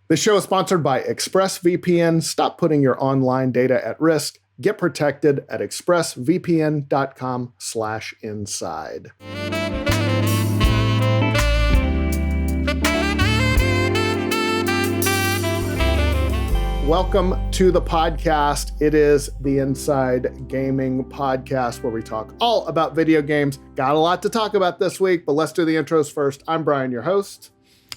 The show is sponsored by ExpressVPN. Stop putting your online data at risk. Get protected at expressvpn.com/inside. Welcome to the podcast. It is the Inside Gaming Podcast where we talk all about video games. Got a lot to talk about this week, but let's do the intros first. I'm Brian, your host.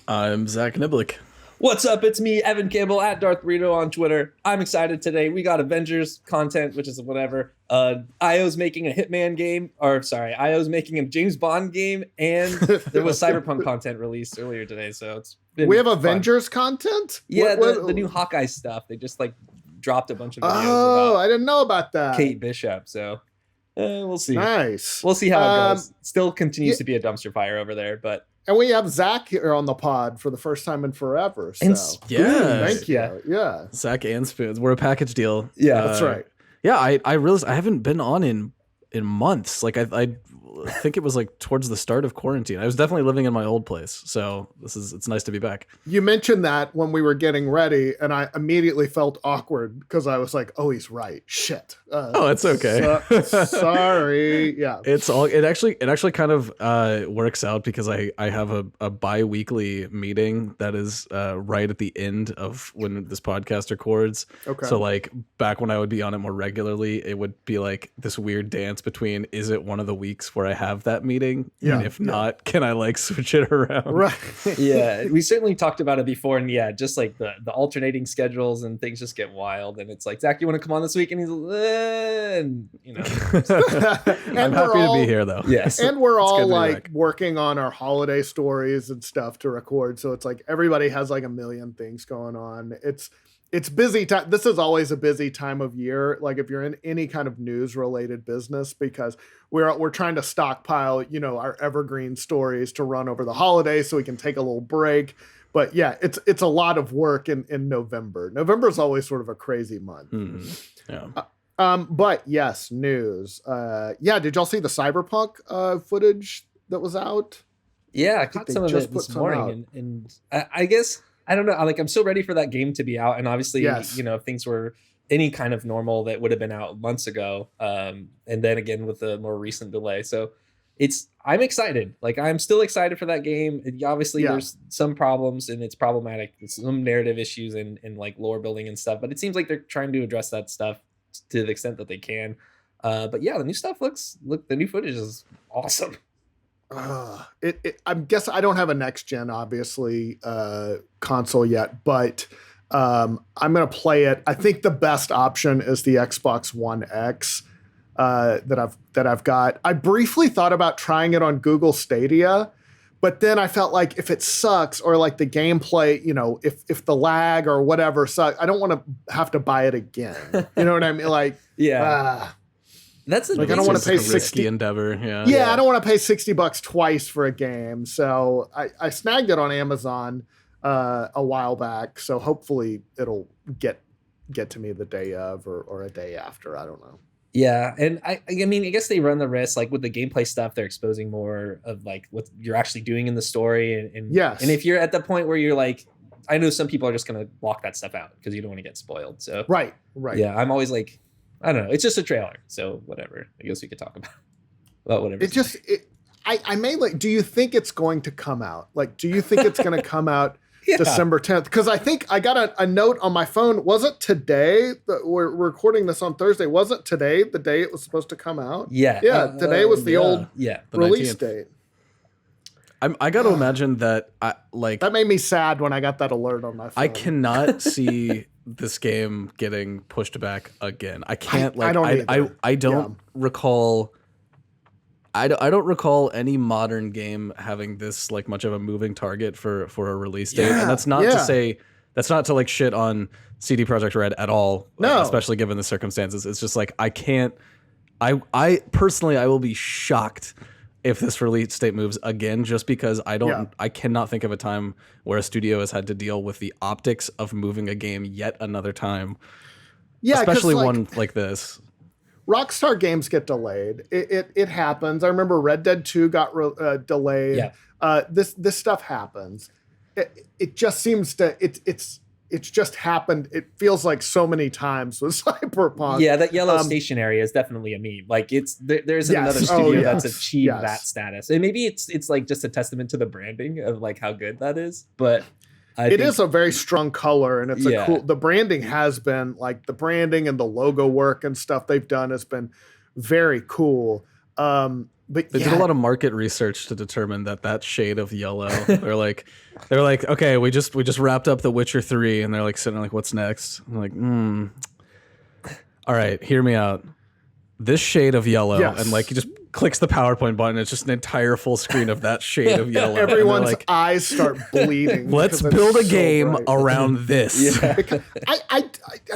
I'm Zach Niblick. What's up? It's me, Evan Campbell, at Darth Rito on Twitter. I'm excited today. We got Avengers content, which is whatever. IO's making a Hitman game, IO's making a James Bond game, and there was Cyberpunk content released earlier today, so it's been We have fun. Avengers content? Yeah, the new Hawkeye stuff. They just dropped a bunch of videos about I didn't know about that. Kate Bishop, so we'll see. Nice. We'll see how it goes. Still continues to be a dumpster fire over there, but... And we have Zach here on the pod for the first time in forever. So. And Thank you. Yeah. Zach and Spoons. We're a package deal. Yeah, that's right. Yeah, I realized I haven't been on in months. Like I think it was like towards the start of quarantine. I was definitely living in my old place. So it's nice to be back. You mentioned that when we were getting ready, and I immediately felt awkward because I was like, oh, he's right. Shit. It's okay. Sorry. Yeah. It actually kind of works out because I have a bi-weekly meeting that is right at the end of when this podcast records. Okay. So like back when I would be on it more regularly, it would be like this weird dance between, is it one of the weeks where I have that meeting? Yeah. And if not, can I like switch it around? Right. Yeah, we certainly talked about it before, and yeah, just like the alternating schedules and things just get wild, and it's like, Zach, you want to come on this week? And he's and you know, I'm happy to be here though. yes, And we're all good to be like back. working on our holiday stories and stuff to record. So it's like everybody has like a million things going on. It's busy time. This is always a busy time of year. Like if you're in any kind of news related business, because we're trying to stockpile, our evergreen stories to run over the holidays so we can take a little break. But yeah, it's a lot of work in November. November is always sort of a crazy month. Mm-hmm. Yeah. But yes, news. Did y'all see the Cyberpunk footage that was out? yeah, I caught they some of just it put this some morning, out. and I guess I don't know. I'm so ready for that game to be out, and obviously, Yes. if things were any kind of normal, that would have been out months ago. And then again with the more recent delay, so I'm excited. Like I'm still excited for that game. Obviously, there's some problems and it's problematic. There's some narrative issues and like lore building and stuff. But it seems like they're trying to address that stuff to the extent that they can. But yeah, the new stuff the new footage is awesome. I guess I don't have a next gen, obviously, console yet, but I'm gonna play it. I think the best option is the Xbox One X that I've got. I briefly thought about trying it on Google Stadia, but then I felt like if it sucks or like the gameplay, if the lag or whatever sucks, I don't want to have to buy it again. You know what I mean? Like, Yeah. That's Like, I don't wanna pay It's a risky 60 endeavor. Yeah, I don't want to pay $60 twice for a game. So I snagged it on Amazon a while back. So hopefully it'll get to me the day of or a day after. I don't know. Yeah, and I mean, I guess they run the risk, like with the gameplay stuff, they're exposing more of like what you're actually doing in the story, and Yes. and if you're at the point where you're like, I know some people are just gonna block that stuff out because you don't want to get spoiled. So Right. yeah, I'm always like, I don't know, it's just a trailer, so whatever. I guess we could talk about whatever. I may like. Do you think it's going to come out? Like, do you think it's going to come out Yeah. December 10th? Because I think I got a note on my phone. Was it today? We're recording this on Thursday. Was it today the day it was supposed to come out? Yeah. Yeah. Today was the old Yeah. The release 19th. date. I got to imagine that That made me sad when I got that alert on my phone. I cannot see this game getting pushed back again. I can't. I don't either. I don't recall. I don't recall any modern game having this like much of a moving target for a release date, and that's not to say that's not to like shit on CD Projekt Red at all. No, especially given the circumstances. It's just like I can't. I personally I will be shocked if this release date moves again, just because I cannot think of a time where a studio has had to deal with the optics of moving a game yet another time. Yeah, especially one like this. Rockstar games get delayed. It happens. I remember Red Dead 2 got delayed. Yeah. This stuff happens. it just seems to it's just happened. It feels like so many times with Cyberpunk. Yeah, that yellow station area is definitely a meme. Like there's another studio that's achieved that status, and maybe it's like just a testament to the branding of like how good that is. But it is a very strong color, and it's a cool. The branding has been like the branding and the logo work and stuff they've done has been very cool. But they did a lot of market research to determine that shade of yellow. they're like, okay, we just wrapped up The Witcher 3, and they're like sitting there like, what's next? I'm like, all right, hear me out. This shade of yellow, and like he just clicks the PowerPoint button. It's just an entire full screen of that shade of yellow. Everyone's like, eyes start bleeding. Let's build a game around this. I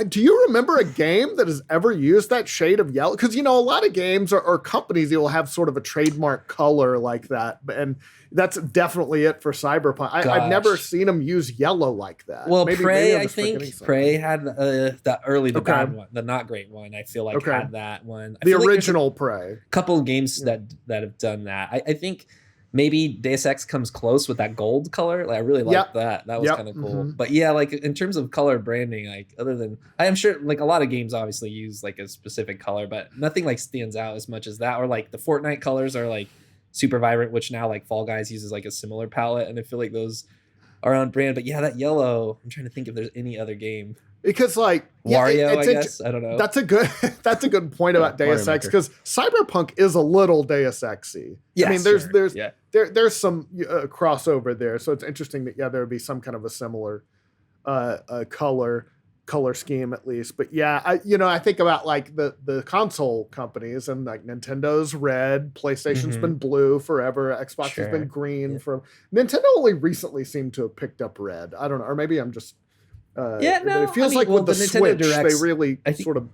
do you remember a game that has ever used that shade of yellow? Because a lot of games or companies that will have sort of a trademark color like that, and that's definitely it for Cyberpunk. I've never seen them use yellow like that. Well, Prey, I think Prey had that early, the bad one, the not great one. I feel like had that one. The original Prey. A couple of games that have done that. I think maybe Deus Ex comes close with that gold color. Like, I really liked that. That was kind of cool. But yeah, like in terms of color branding, like other than I am sure like a lot of games obviously use like a specific color, but nothing like stands out as much as that. Or like the Fortnite colors are like super vibrant, which now like Fall Guys uses like a similar palette, and I feel like those are on brand. But yeah, that yellow, I'm trying to think if there's any other game. Because like Wario, I guess. I don't know. That's a good point about Deus Ex, because Cyberpunk is a little Deus Ex-y. Yeah, I mean, there's some crossover there, so it's interesting that there would be some kind of a similar color scheme at least. But yeah, I think about like the console companies, and like Nintendo's red, PlayStation's been blue forever, Xbox has been green. Nintendo only recently seemed to have picked up red. I don't know, or maybe I'm just. It feels like with the Switch, Directs, they really sort of.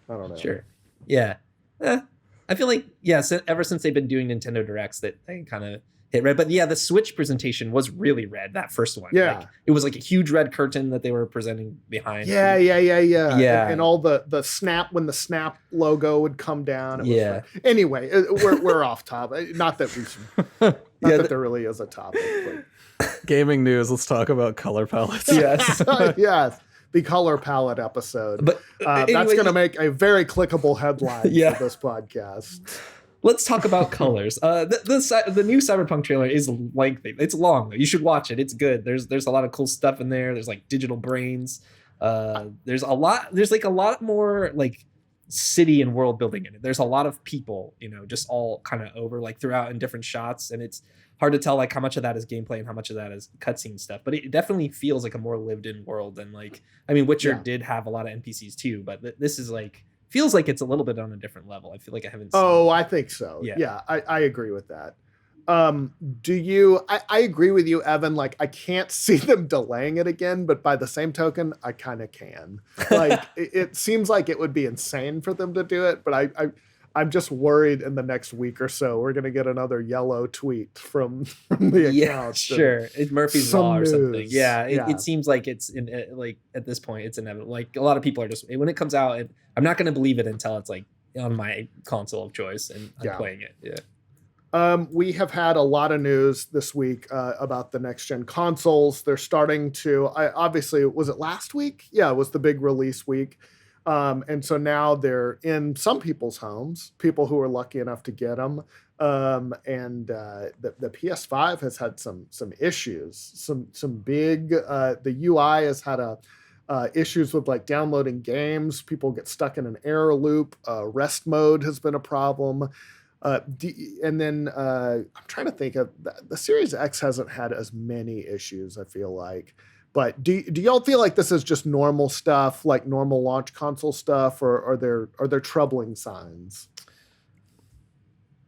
I don't know. Sure. Yeah. I feel like ever since they've been doing Nintendo Directs, that they kind of hit red. But yeah, the Switch presentation was really red. That first one. Yeah. Like, it was like a huge red curtain that they were presenting behind. Yeah. And all the Snap, when the Snap logo would come down. It was red. Anyway, we're off topic. Not that we should. That there really is a topic. But. Gaming news. Let's talk about color palettes. Yes. Yes. The color palette episode. But anyway, that's going to make a very clickable headline for this podcast. Let's talk about colors. The new Cyberpunk trailer is lengthy. It's long. You should watch it. It's good. There's a lot of cool stuff in there. There's like digital brains. There's a lot more like city and world building in it. There's a lot of people, just all kind of over like throughout in different shots, and it's hard to tell like how much of that is gameplay and how much of that is cutscene stuff. But it definitely feels like a more lived in world than like, I mean, Witcher did have a lot of NPCs too, but this is like feels like it's a little bit on a different level. I feel like I haven't seen I think so. Yeah, I agree with that. I agree with you, Evan. Like, I can't see them delaying it again, but by the same token, I kind of can. Like, it seems like it would be insane for them to do it, but I'm just worried in the next week or so we're going to get another yellow tweet from the account. Yeah, sure. It's Murphy's Law or something. Yeah, it seems like it's like at this point it's inevitable. Like a lot of people are just, when it comes out, I'm not going to believe it until it's like on my console of choice and I'm playing it. Yeah. We have had a lot of news this week about the next gen consoles. They're starting to. Obviously, was it last week? Yeah, it was the big release week. And so now they're in some people's homes, people who are lucky enough to get them. And the PS5 has had some issues, some big, the UI has had issues with like downloading games. People get stuck in an error loop. Rest mode has been a problem. And then I'm trying to think of the Series X hasn't had as many issues, I feel like. But do y'all feel like this is just normal stuff, like normal launch console stuff, or are there troubling signs?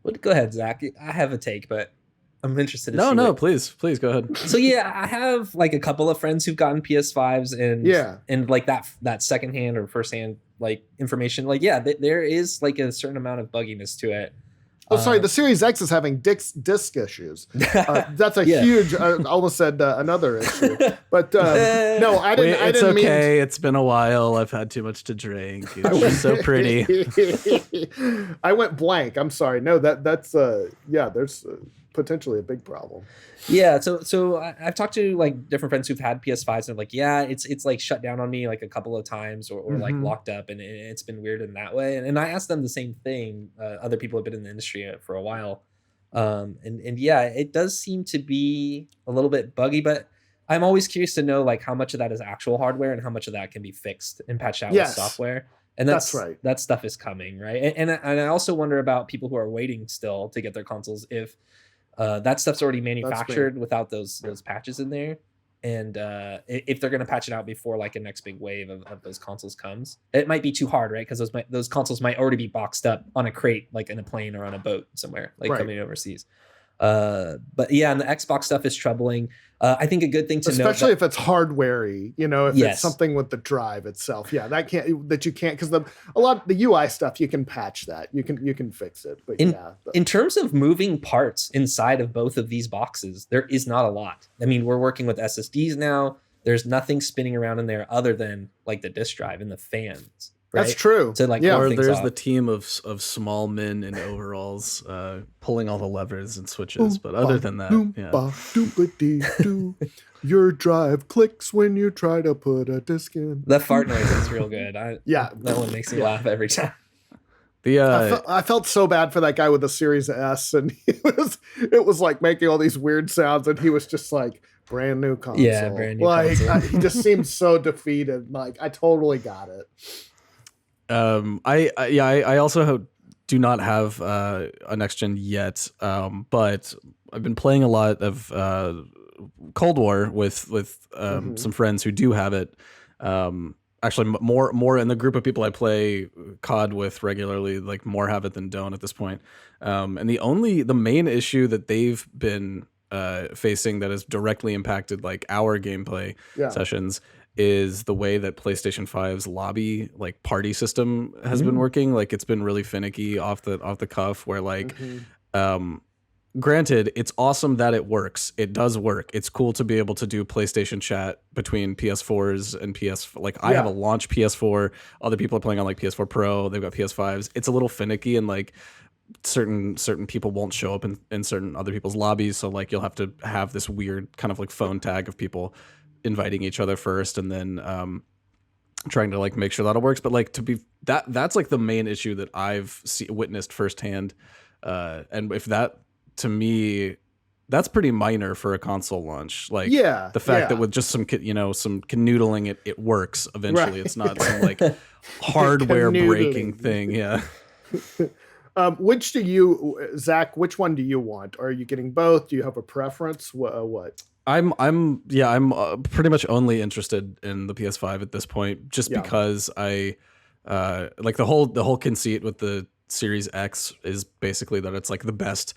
Well, go ahead, Zach. I have a take, but I'm interested to see please go ahead. So yeah, I have like a couple of friends who've gotten PS5s and like that secondhand or firsthand like information. Like there is like a certain amount of bugginess to it. Oh, sorry. The Series X is having disc issues. That's a huge. I almost said another issue, but no, I didn't. It's okay. It's been a while. I've had too much to drink. She's so pretty. I went blank. I'm sorry. No, that's There's potentially a big problem. Yeah, so I've talked to like different friends who've had PS5s and they're like, yeah, it's like shut down on me like a couple of times or like locked up, and it's been weird in that way. And I asked them the same thing. Other people have been in the industry for a while, and yeah, it does seem to be a little bit buggy, but I'm always curious to know like how much of that is actual hardware and how much of that can be fixed and patched out with software. And that's right. That stuff is coming, right? And I also wonder about people who are waiting still to get their consoles if that stuff's already manufactured without those patches in there, and if they're going to patch it out before like a next big wave of those consoles comes, it might be too hard, right? Because those consoles might already be boxed up on a crate, like in a plane or on a boat somewhere, like coming overseas. But yeah, and the Xbox stuff is troubling. I think a good thing to note, especially if it's hardware-y, if it's something with the drive itself. Yeah, that you can't, because a lot of the UI stuff you can patch that. You can fix it. But in terms of moving parts inside of both of these boxes, there is not a lot. I mean, we're working with SSDs now. There's nothing spinning around in there other than like the disk drive and the fans. Right? That's true. To like or there's the team of small men in overalls pulling all the levers and switches. But other than that, your drive clicks when you try to put a disc in. The fart noise is real good. That one makes me laugh every time. I felt so bad for that guy with the Series S, and it was like making all these weird sounds, and he was just like, brand new console. Yeah, brand new console. He just seemed so defeated. Like, I totally got it. I also do not have a next gen yet, but I've been playing a lot of Cold War with some friends who do have it. Actually, more in the group of people I play COD with regularly, like more have it than don't at this point. And the main issue that they've been facing that has directly impacted like our gameplay sessions is the way that PlayStation 5's lobby like party system has been working. Like, it's been really finicky off the cuff, where like granted, it's awesome that it works. It does work. It's cool to be able to do PlayStation chat between PS4s and I have a launch PS4. Other people are playing on like PS4 Pro. They've got PS5s. It's a little finicky, and like certain people won't show up in certain other people's lobbies. So like you'll have to have this weird kind of like phone tag of people inviting each other first, and then trying to like make sure that it works. But like that's like the main issue that I've witnessed firsthand. And if that, to me, that's pretty minor for a console launch. Like the fact that with just some canoodling, it works eventually. Right. It's not some like hardware breaking thing. Yeah. Which which one do you want? Are you getting both? Do you have a preference? What? I'm pretty much only interested in the PS5 at this point, just because I like the whole conceit with the Series X is basically that it's like the best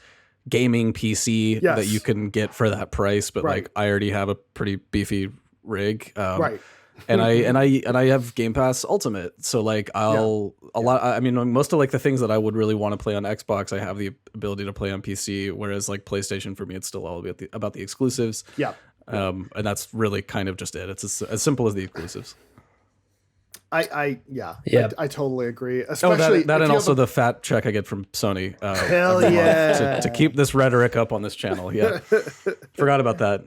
gaming PC that you can get for that price, but like I already have a pretty beefy rig, and I have Game Pass Ultimate, so like most of like the things that I would really want to play on Xbox, I have the ability to play on PC, whereas like PlayStation, for me, it's still all about the exclusives. And that's really kind of just it. It's as simple as the exclusives. I totally agree. Especially that and also the fat check I get from Sony. Hell yeah! To keep this rhetoric up on this channel. Yeah, forgot about that.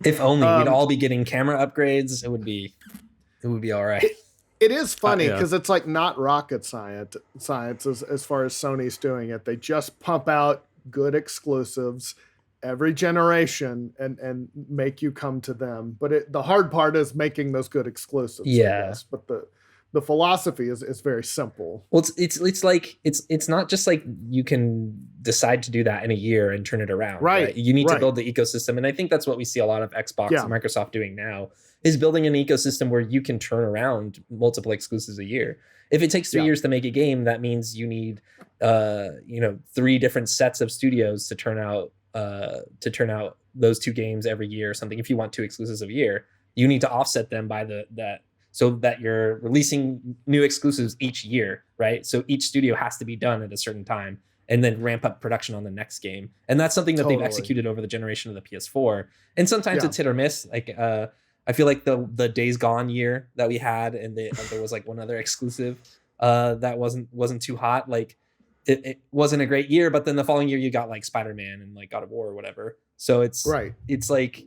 If only we'd all be getting camera upgrades, it would be all right. It is funny because it's like not rocket science as far as Sony's doing it. They just pump out good exclusives every generation and make you come to them. But the hard part is making those good exclusives. Yeah. I guess. But the philosophy is very simple. Well, it's like it's not just like you can decide to do that in a year and turn it around. Right. You need to build the ecosystem, and I think that's what we see a lot of Xbox and Microsoft doing now, is building an ecosystem where you can turn around multiple exclusives a year. If it takes 3 years to make a game, that means you need 3 different sets of studios to turn out those 2 games every year or something. If you want 2 exclusives a year, you need to offset them by that. So that you're releasing new exclusives each year, right? So each studio has to be done at a certain time and then ramp up production on the next game. And that's something that they've executed over the generation of the PS4. And sometimes it's hit or miss. Like I feel like the Days Gone year that we had, and there was like one other exclusive that wasn't too hot. Like it wasn't a great year, but then the following year you got like Spider-Man and like God of War or whatever. So it's like,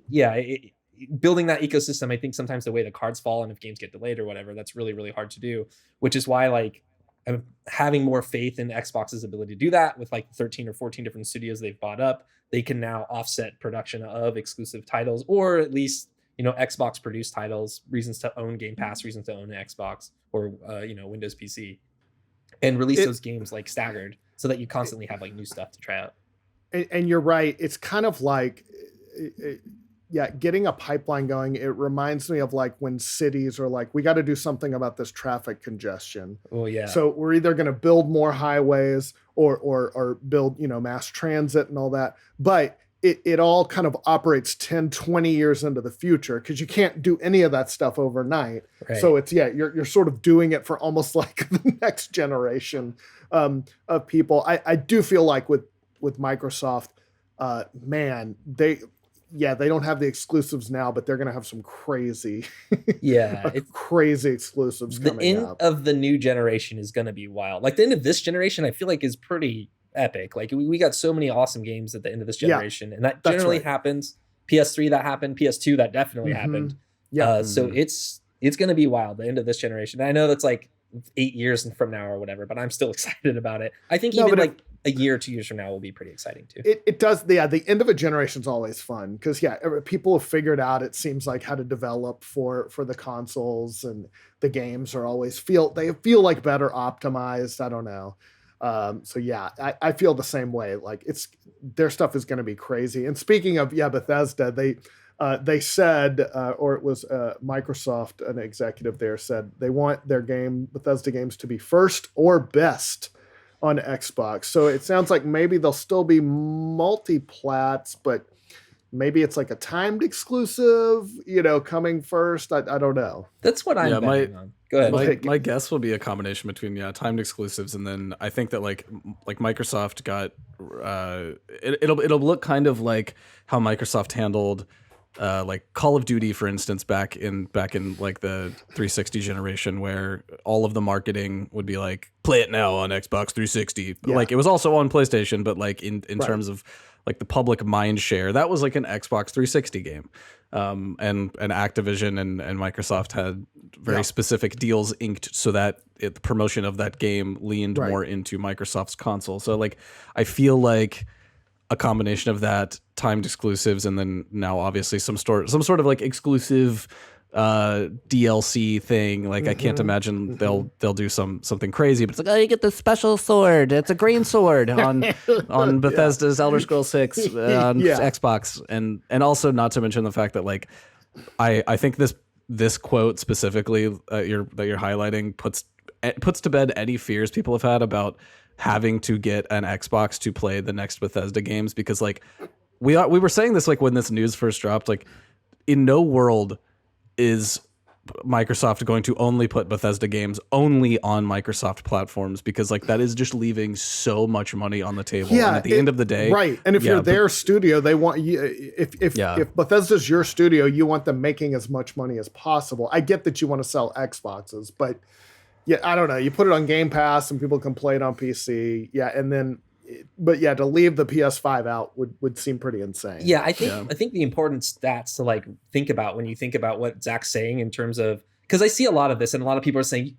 building that ecosystem. I think sometimes the way the cards fall and if games get delayed or whatever, that's really, really hard to do, which is why like I'm having more faith in Xbox's ability to do that with like 13 or 14 different studios they've bought up. They can now offset production of exclusive titles, or at least, Xbox produced titles, reasons to own Game Pass, reasons to own an Xbox or, Windows PC, and release those games like staggered so that you constantly have like new stuff to try out. And you're right. It's kind of like, getting a pipeline going. It reminds me of like when cities are like, we got to do something about this traffic congestion. Oh yeah. So we're either going to build more highways or build, mass transit and all that. But it all kind of operates 10, 20 years into the future because you can't do any of that stuff overnight. Right. So it's, you're sort of doing it for almost like the next generation of people. I do feel like with Microsoft, they don't have the exclusives now, but they're going to have some crazy, crazy exclusives coming up. The end of the new generation is going to be wild. Like the end of this generation, I feel like is pretty epic. Like we got so many awesome games at the end of this generation, and that generally happens. PS3 that happened, PS2 that definitely happened. Yeah. So it's going to be wild. The end of this generation. And I know that's like 8 years from now or whatever, but I'm still excited about it. I think a year or 2 years from now will be pretty exciting too. It does. The end of a generation is always fun because people have figured out, it seems like, how to develop for the consoles, and the games are always feel like better optimized. I don't know. I feel the same way. Like their stuff is going to be crazy. And speaking of Bethesda, they said, or it was Microsoft, an executive there said they want their Bethesda games to be first or best on Xbox. So it sounds like maybe they'll still be multi-plats, but maybe it's like a timed exclusive, coming first. I don't know. That's what I'm betting on. Go ahead. My guess will be a combination between timed exclusives, and then I think that like Microsoft got it'll look kind of like how Microsoft handled like Call of Duty, for instance, back in like the 360 generation, where all of the marketing would be like, play it now on Xbox 360. Yeah. Like it was also on PlayStation, but like in terms of like the public mind share, that was like an Xbox 360 game. And Activision and Microsoft had very specific deals inked so that the promotion of that game leaned more into Microsoft's console. So like I feel like a combination of that, timed exclusives, and then now obviously some sort of like exclusive DLC thing. Like I can't imagine they'll do something crazy, but it's like, oh, you get this special sword. It's a green sword on Bethesda's Elder Scrolls 6 on Xbox, and also not to mention the fact that like I think this quote specifically that you're highlighting puts to bed any fears people have had about having to get an Xbox to play the next Bethesda games, because like we were saying this like when this news first dropped, like in no world is Microsoft going to only put Bethesda games only on Microsoft platforms, because like that is just leaving so much money on the table. And at the end of the day, and if you're their studio, they want you, if Bethesda's your studio, you want them making as much money as possible. I get that you want to sell Xboxes, but I don't know. You put it on Game Pass and people can play it on PC. To leave the PS5 out would seem pretty insane. Yeah, I think the important stats to like think about when you think about what Zach's saying in terms of, because I see a lot of this and a lot of people are saying,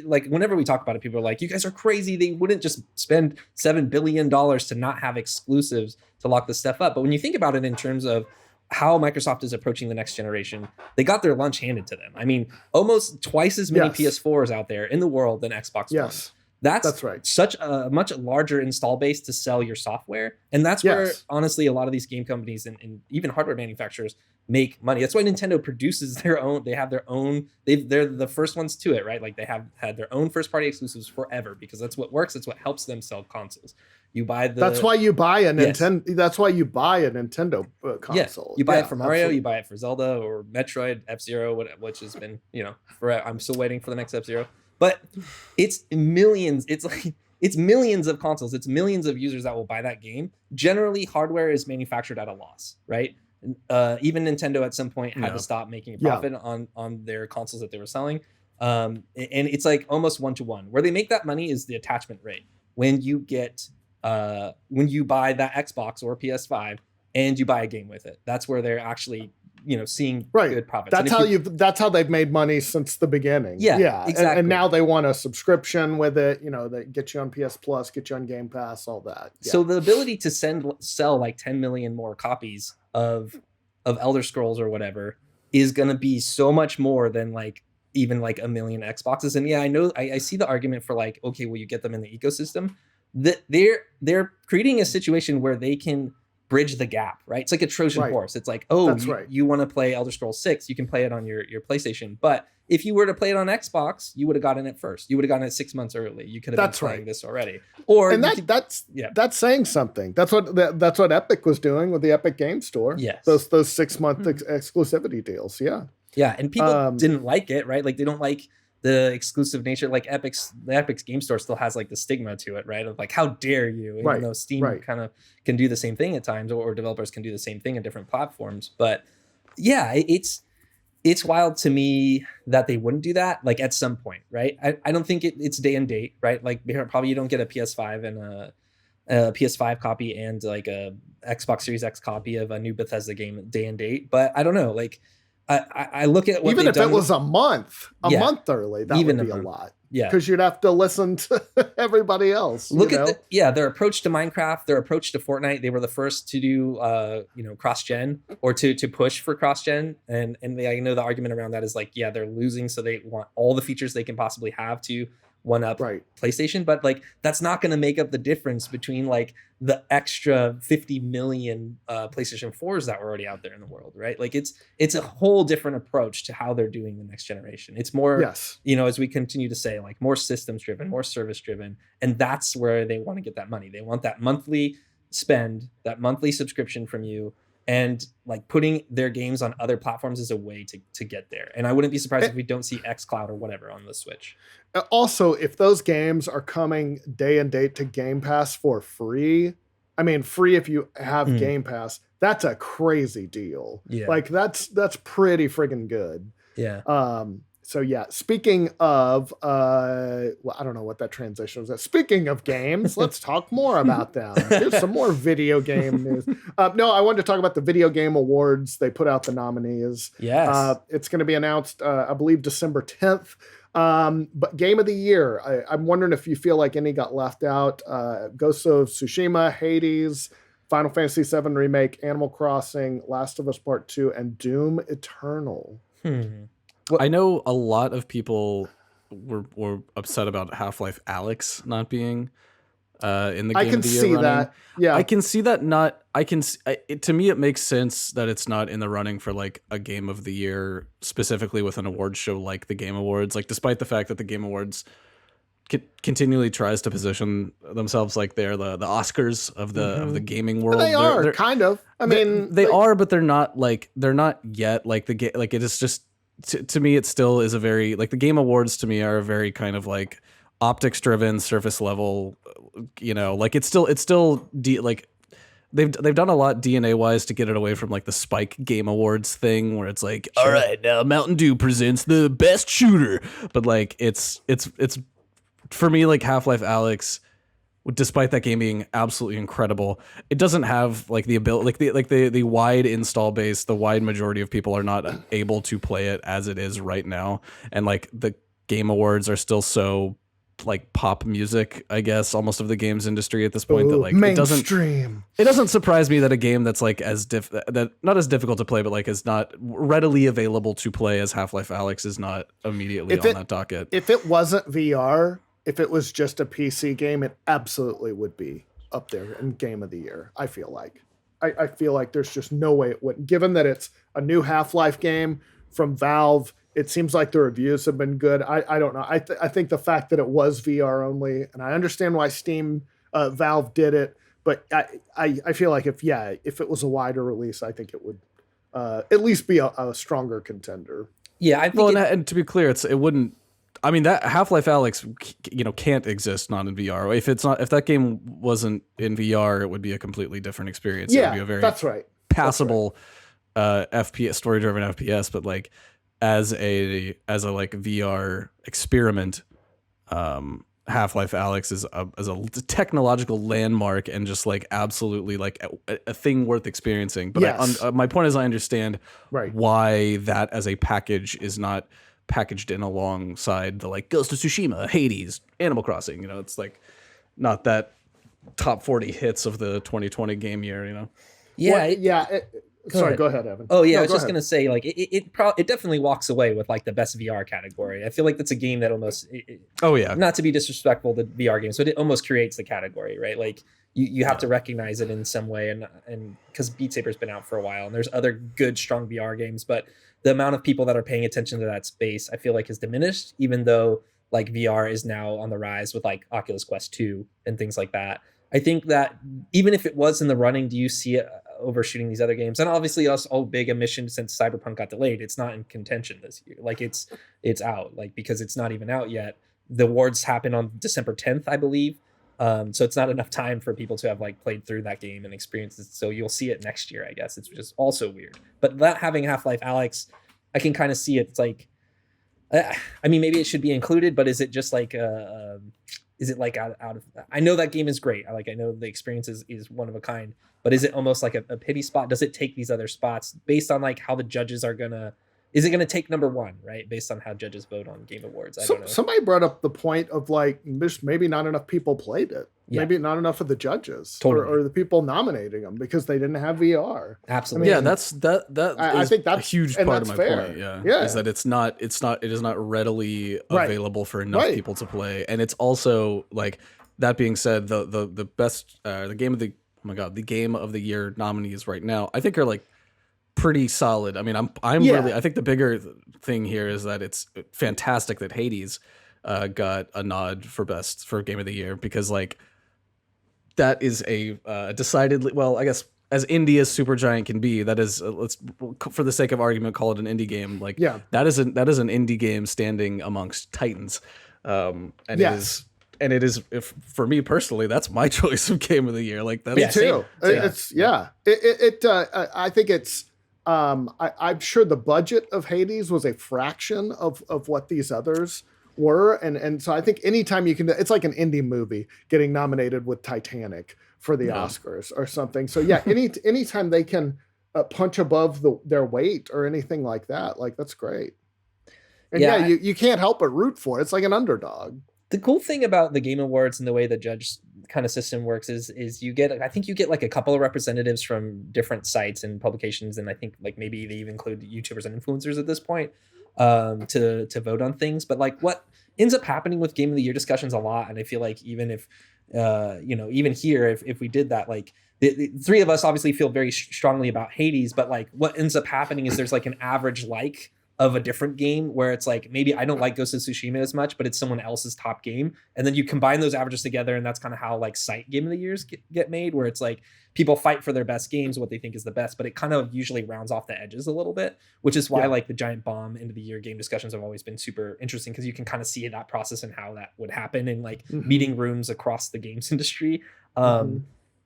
like whenever we talk about it, people are like, you guys are crazy. They wouldn't just spend $7 billion to not have exclusives to lock this stuff up. But when you think about it in terms of how Microsoft is approaching the next generation, they got their lunch handed to them. I mean, almost twice as many PS4s out there in the world than Xbox One. That's right. Such a much larger install base to sell your software. And that's where, honestly, a lot of these game companies and even hardware manufacturers make money. That's why Nintendo produces their own. They have their own. They're the first ones to it, right? Like they have had their own first party exclusives forever, because that's what works. That's what helps them sell consoles. You buy that's why you buy a Nintendo. That's why you buy a Nintendo console. You buy it for Mario. Absolutely. You buy it for Zelda or Metroid, F-Zero, which has been, I'm still waiting for the next F-Zero. But it's millions. It's millions of consoles. It's millions of users that will buy that game. Generally, hardware is manufactured at a loss, right? Even Nintendo at some point had to stop making a profit on their consoles that they were selling. And it's like almost 1-to-1. Where they make that money is the attachment rate. when you get when you buy that Xbox or PS5 and you buy a game with it. That's where they're actually, seeing good profits. That's how they've made money since the beginning. Yeah, exactly. And now they want a subscription with it. They get you on PS Plus, get you on Game Pass, all that. Yeah. So the ability to sell like 10 million more copies of Elder Scrolls or whatever is going to be so much more than like even like a million Xboxes. And yeah, I know I see the argument for like, okay, well, you get them in the ecosystem. That they're creating a situation where they can bridge the gap, right? It's like a Trojan horse. It's like, you want to play Elder Scrolls 6, you can play it on your PlayStation. But if you were to play it on Xbox, you would have gotten it first. You would have gotten it 6 months early. You could have been playing this already. That's saying something. That's what Epic was doing with the Epic Game Store. Yes. Those 6-month exclusivity deals. Yeah. Yeah, and people didn't like it, right? Like they don't like the exclusive nature. Like the Epic's Game Store still has like the stigma to it, right? Of like, how dare you? Even though Steam kind of can do the same thing at times, or developers can do the same thing in different platforms. But yeah, it's wild to me that they wouldn't do that, like at some point, right? I don't think it's day and date, right? Like probably you don't get a PS5 and a PS5 copy and like a Xbox Series X copy of a new Bethesda game day and date. But I don't know, like I look at what even if it was a month early, that would be a lot. Yeah, because you'd have to listen to everybody else. Look at their approach to Minecraft, their approach to Fortnite. They were the first to do cross-gen or to push for cross-gen, and I know the argument around that is like, yeah, they're losing, so they want all the features they can possibly have to one up PlayStation, but like that's not going to make up the difference between like the extra 50 million PlayStation 4s that were already out there in the world, right? Like it's a whole different approach to how they're doing the next generation. It's more, as we continue to say, like more systems driven, more service driven, and that's where they want to get that money. They want that monthly spend, that monthly subscription from you, and like putting their games on other platforms is a way to get there. And I wouldn't be surprised if we don't see xCloud or whatever on the Switch. Also, if those games are coming day and date to Game Pass for free, I mean, free if you have Game Pass, that's a crazy deal. Yeah. Like that's pretty friggin' good. Yeah. So yeah, speaking of, I don't know what that transition was. Speaking of games, let's talk more about them. Here's some more video game news. No, I wanted to talk about the Video Game Awards. They put out the nominees. Yes. It's going to be announced, I believe, December 10th. But Game of the Year, I'm wondering if you feel like any got left out. Ghost of Tsushima, Hades, Final Fantasy VII Remake, Animal Crossing, Last of Us Part 2, and Doom Eternal. Well, I know a lot of people were upset about Half-Life Alyx not being in the Game of the Year running. That. Yeah, I can see that. To me, it makes sense that it's not in the running for like a Game of the Year, specifically with an awards show like the Game Awards. Like, despite the fact that the Game Awards continually tries to position themselves like they're the Oscars of the gaming world. But they are kind of. I mean, they are, but they're not yet like the game. Like, it is just. To me, it still is a very like the Game Awards to me are a very kind of like optics driven, surface level. Like it's still like they've done a lot DNA wise to get it away from like the Spike Game Awards thing where it's like, all right, now Mountain Dew presents the best shooter, but like it's for me like Half-Life Alyx. Despite that game being absolutely incredible, it doesn't have like the ability, like the wide install base. The wide majority of people are not able to play it as it is right now, and like the Game Awards are still so like pop music, I guess, almost of the games industry at this point. That like mainstream. It doesn't surprise me that a game that's like that not as difficult to play, but like is not readily available to play as Half-Life Alyx is not immediately on that docket. If it wasn't VR. If it was just a PC game, it absolutely would be up there in Game of the Year. I feel like. I feel like there's just no way it wouldn't. Given that it's a new Half-Life game from Valve, it seems like the reviews have been good. I don't know. I think the fact that it was VR only, and I understand why Valve did it, but I feel like if it was a wider release, I think it would at least be a stronger contender. Yeah, I think. And to be clear, it wouldn't. I mean, that Half-Life Alyx, can't exist not in VR. If that game wasn't in VR, it would be a completely different experience. Yeah, it would be a very that's right. passable FPS, story-driven FPS, but like as a like VR experiment, Half-Life Alyx is a technological landmark and just like absolutely like a thing worth experiencing. But Yes. my point is, I understand Right. why that as a package is not packaged in alongside the like Ghost of Tsushima, Hades, Animal Crossing. You know, it's like not that top 40 hits of the 2020 game year. You know. Yeah. Sorry, go ahead, Evan. Oh yeah, No, I was go just ahead. gonna say like it definitely walks away with like the best VR category. I feel like that's a game that almost Oh yeah. not to be disrespectful to VR games, but it almost creates the category, right? Like you have to recognize it in some way, and because Beat Saber's been out for a while, and there's other good strong VR games, but the amount of people that are paying attention to that space, I feel like, has diminished. Even though like VR is now on the rise with like Oculus Quest 2 and things like that. I think that even if it was in the running, do you see it overshooting these other games? And obviously us all big omission since Cyberpunk got delayed, it's not in contention this year. Like it's out, like, because it's not even out yet. The awards happen on December 10th, I believe. So it's not enough time for people to have like played through that game and experienced it. So you'll see it next year, I guess. It's just also weird. But that having Half-Life Alyx, I can kind of see it. It's like, I mean, maybe it should be included, but is it just like is it like out of, I know that game is great. I know the experience is one of a kind, but is it almost like a pity spot? Does it take these other spots based on like how the judges are is it gonna take number one, right? Based on how judges vote on Game Awards. I don't know. Somebody brought up the point of like, maybe not enough people played it. Yeah. Maybe not enough of the judges or the people nominating them because they didn't have VR. Absolutely. I mean, I think that's a huge part of my fair. point. Yeah. Is that it is not readily available for enough people to play. And it's also like, that being said, the best, the game of the year nominees right now, I think are like pretty solid. I mean, really, I think the bigger thing here is that it's fantastic that Hades got a nod for game of the year, because like that is a decidedly, well, I guess as indie as Supergiant can be, that is let's, for the sake of argument, call it an indie game. Like that is an indie game standing amongst titans. And it is, if for me personally, that's my choice of game of the year. Like that's me too. I think it's. I'm sure the budget of Hades was a fraction of what these others were, and so I think anytime you can, it's like an indie movie getting nominated with Titanic for the Oscars or something. So anytime they can punch above their weight or anything like that, like that's great. And you can't help but root for it. It's like an underdog. The cool thing about the Game Awards and the way the judge kind of system works is you get like a couple of representatives from different sites and publications, and I think like maybe they even include YouTubers and influencers at this point to vote on things. But like what ends up happening with Game of the Year discussions a lot, and I feel like even if even here, if we did that, like the three of us obviously feel very strongly about Hades, but like what ends up happening is there's like an average of a different game where it's like, maybe I don't like Ghost of Tsushima as much, but it's someone else's top game. And then you combine those averages together, and that's kind of how like site Game of the Years get made, where it's like people fight for their best games, what they think is the best, but it kind of usually rounds off the edges a little bit, which is why like the giant bomb end of the year game discussions have always been super interesting, because you can kind of see that process and how that would happen in like meeting rooms across the games industry.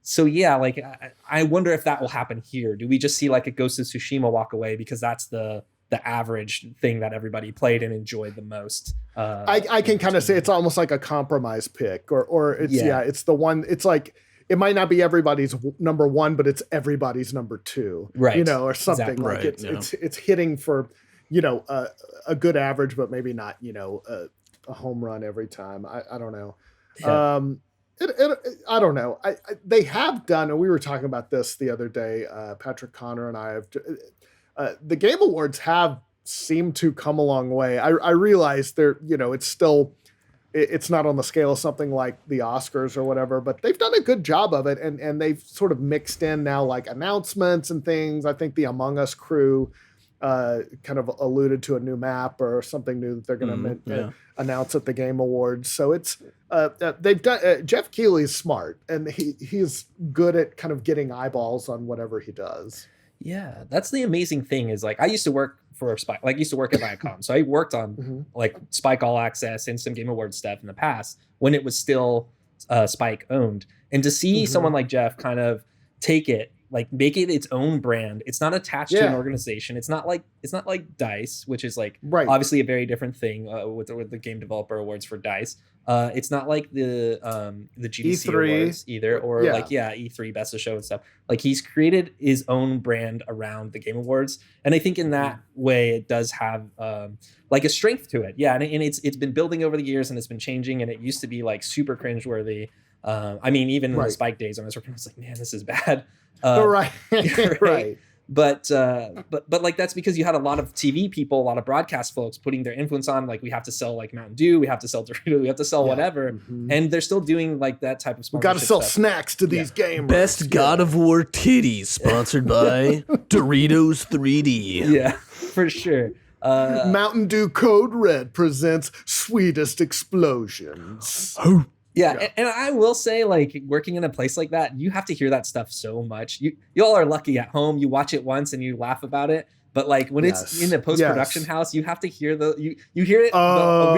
So yeah, like I wonder if that will happen here. Do we just see like a Ghost of Tsushima walk away because that's the average thing that everybody played and enjoyed the most? I can kind of say it's almost like a compromise pick, or it's it's the one. It's like it might not be everybody's number one, but it's everybody's number two, right? Or something like it's hitting for a good average, but maybe not a home run every time. I don't know. I don't know. They have done, and we were talking about this the other day. Patrick Connor and I have. The Game Awards have seemed to come a long way. I realize it's not on the scale of something like the Oscars or whatever, but they've done a good job of it, and they've sort of mixed in now like announcements and things. I think the Among Us crew kind of alluded to a new map or something new that they're going to announce at the Game Awards. So it's they've done. Jeff Keighley's smart, and he's good at kind of getting eyeballs on whatever he does. Yeah, that's the amazing thing is like I used to work for Spike, like I used to work at Viacom. So I worked on like Spike All Access and some Game Awards stuff in the past when it was still Spike owned. And to see someone like Jeff kind of take it like make it its own brand. It's not attached to an organization. It's not like DICE, which is like obviously a very different thing with the Game Developer Awards for DICE. It's not like the GDC E3 Awards either, or E3 Best of Show and stuff. Like he's created his own brand around the Game Awards, and I think in that way it does have like a strength to it. Yeah, and it's been building over the years, and it's been changing, and it used to be like super cringeworthy. I mean, even in the Spike days when I was working, I was like, man, this is bad. Right. But like that's because you had a lot of TV people, a lot of broadcast folks putting their influence on, like we have to sell like Mountain Dew, we have to sell Dorito, we have to sell whatever, and they're still doing like that type of sponsorship. We got to sell snacks to these gamers. Best God of War titties, sponsored by Doritos 3D. Yeah, for sure. Mountain Dew Code Red presents Sweetest Explosions. Yeah, and I will say, like, working in a place like that, you have to hear that stuff so much. Y'all are lucky at home. You watch it once and you laugh about it. But like when it's in the post-production house, you have to hear you hear it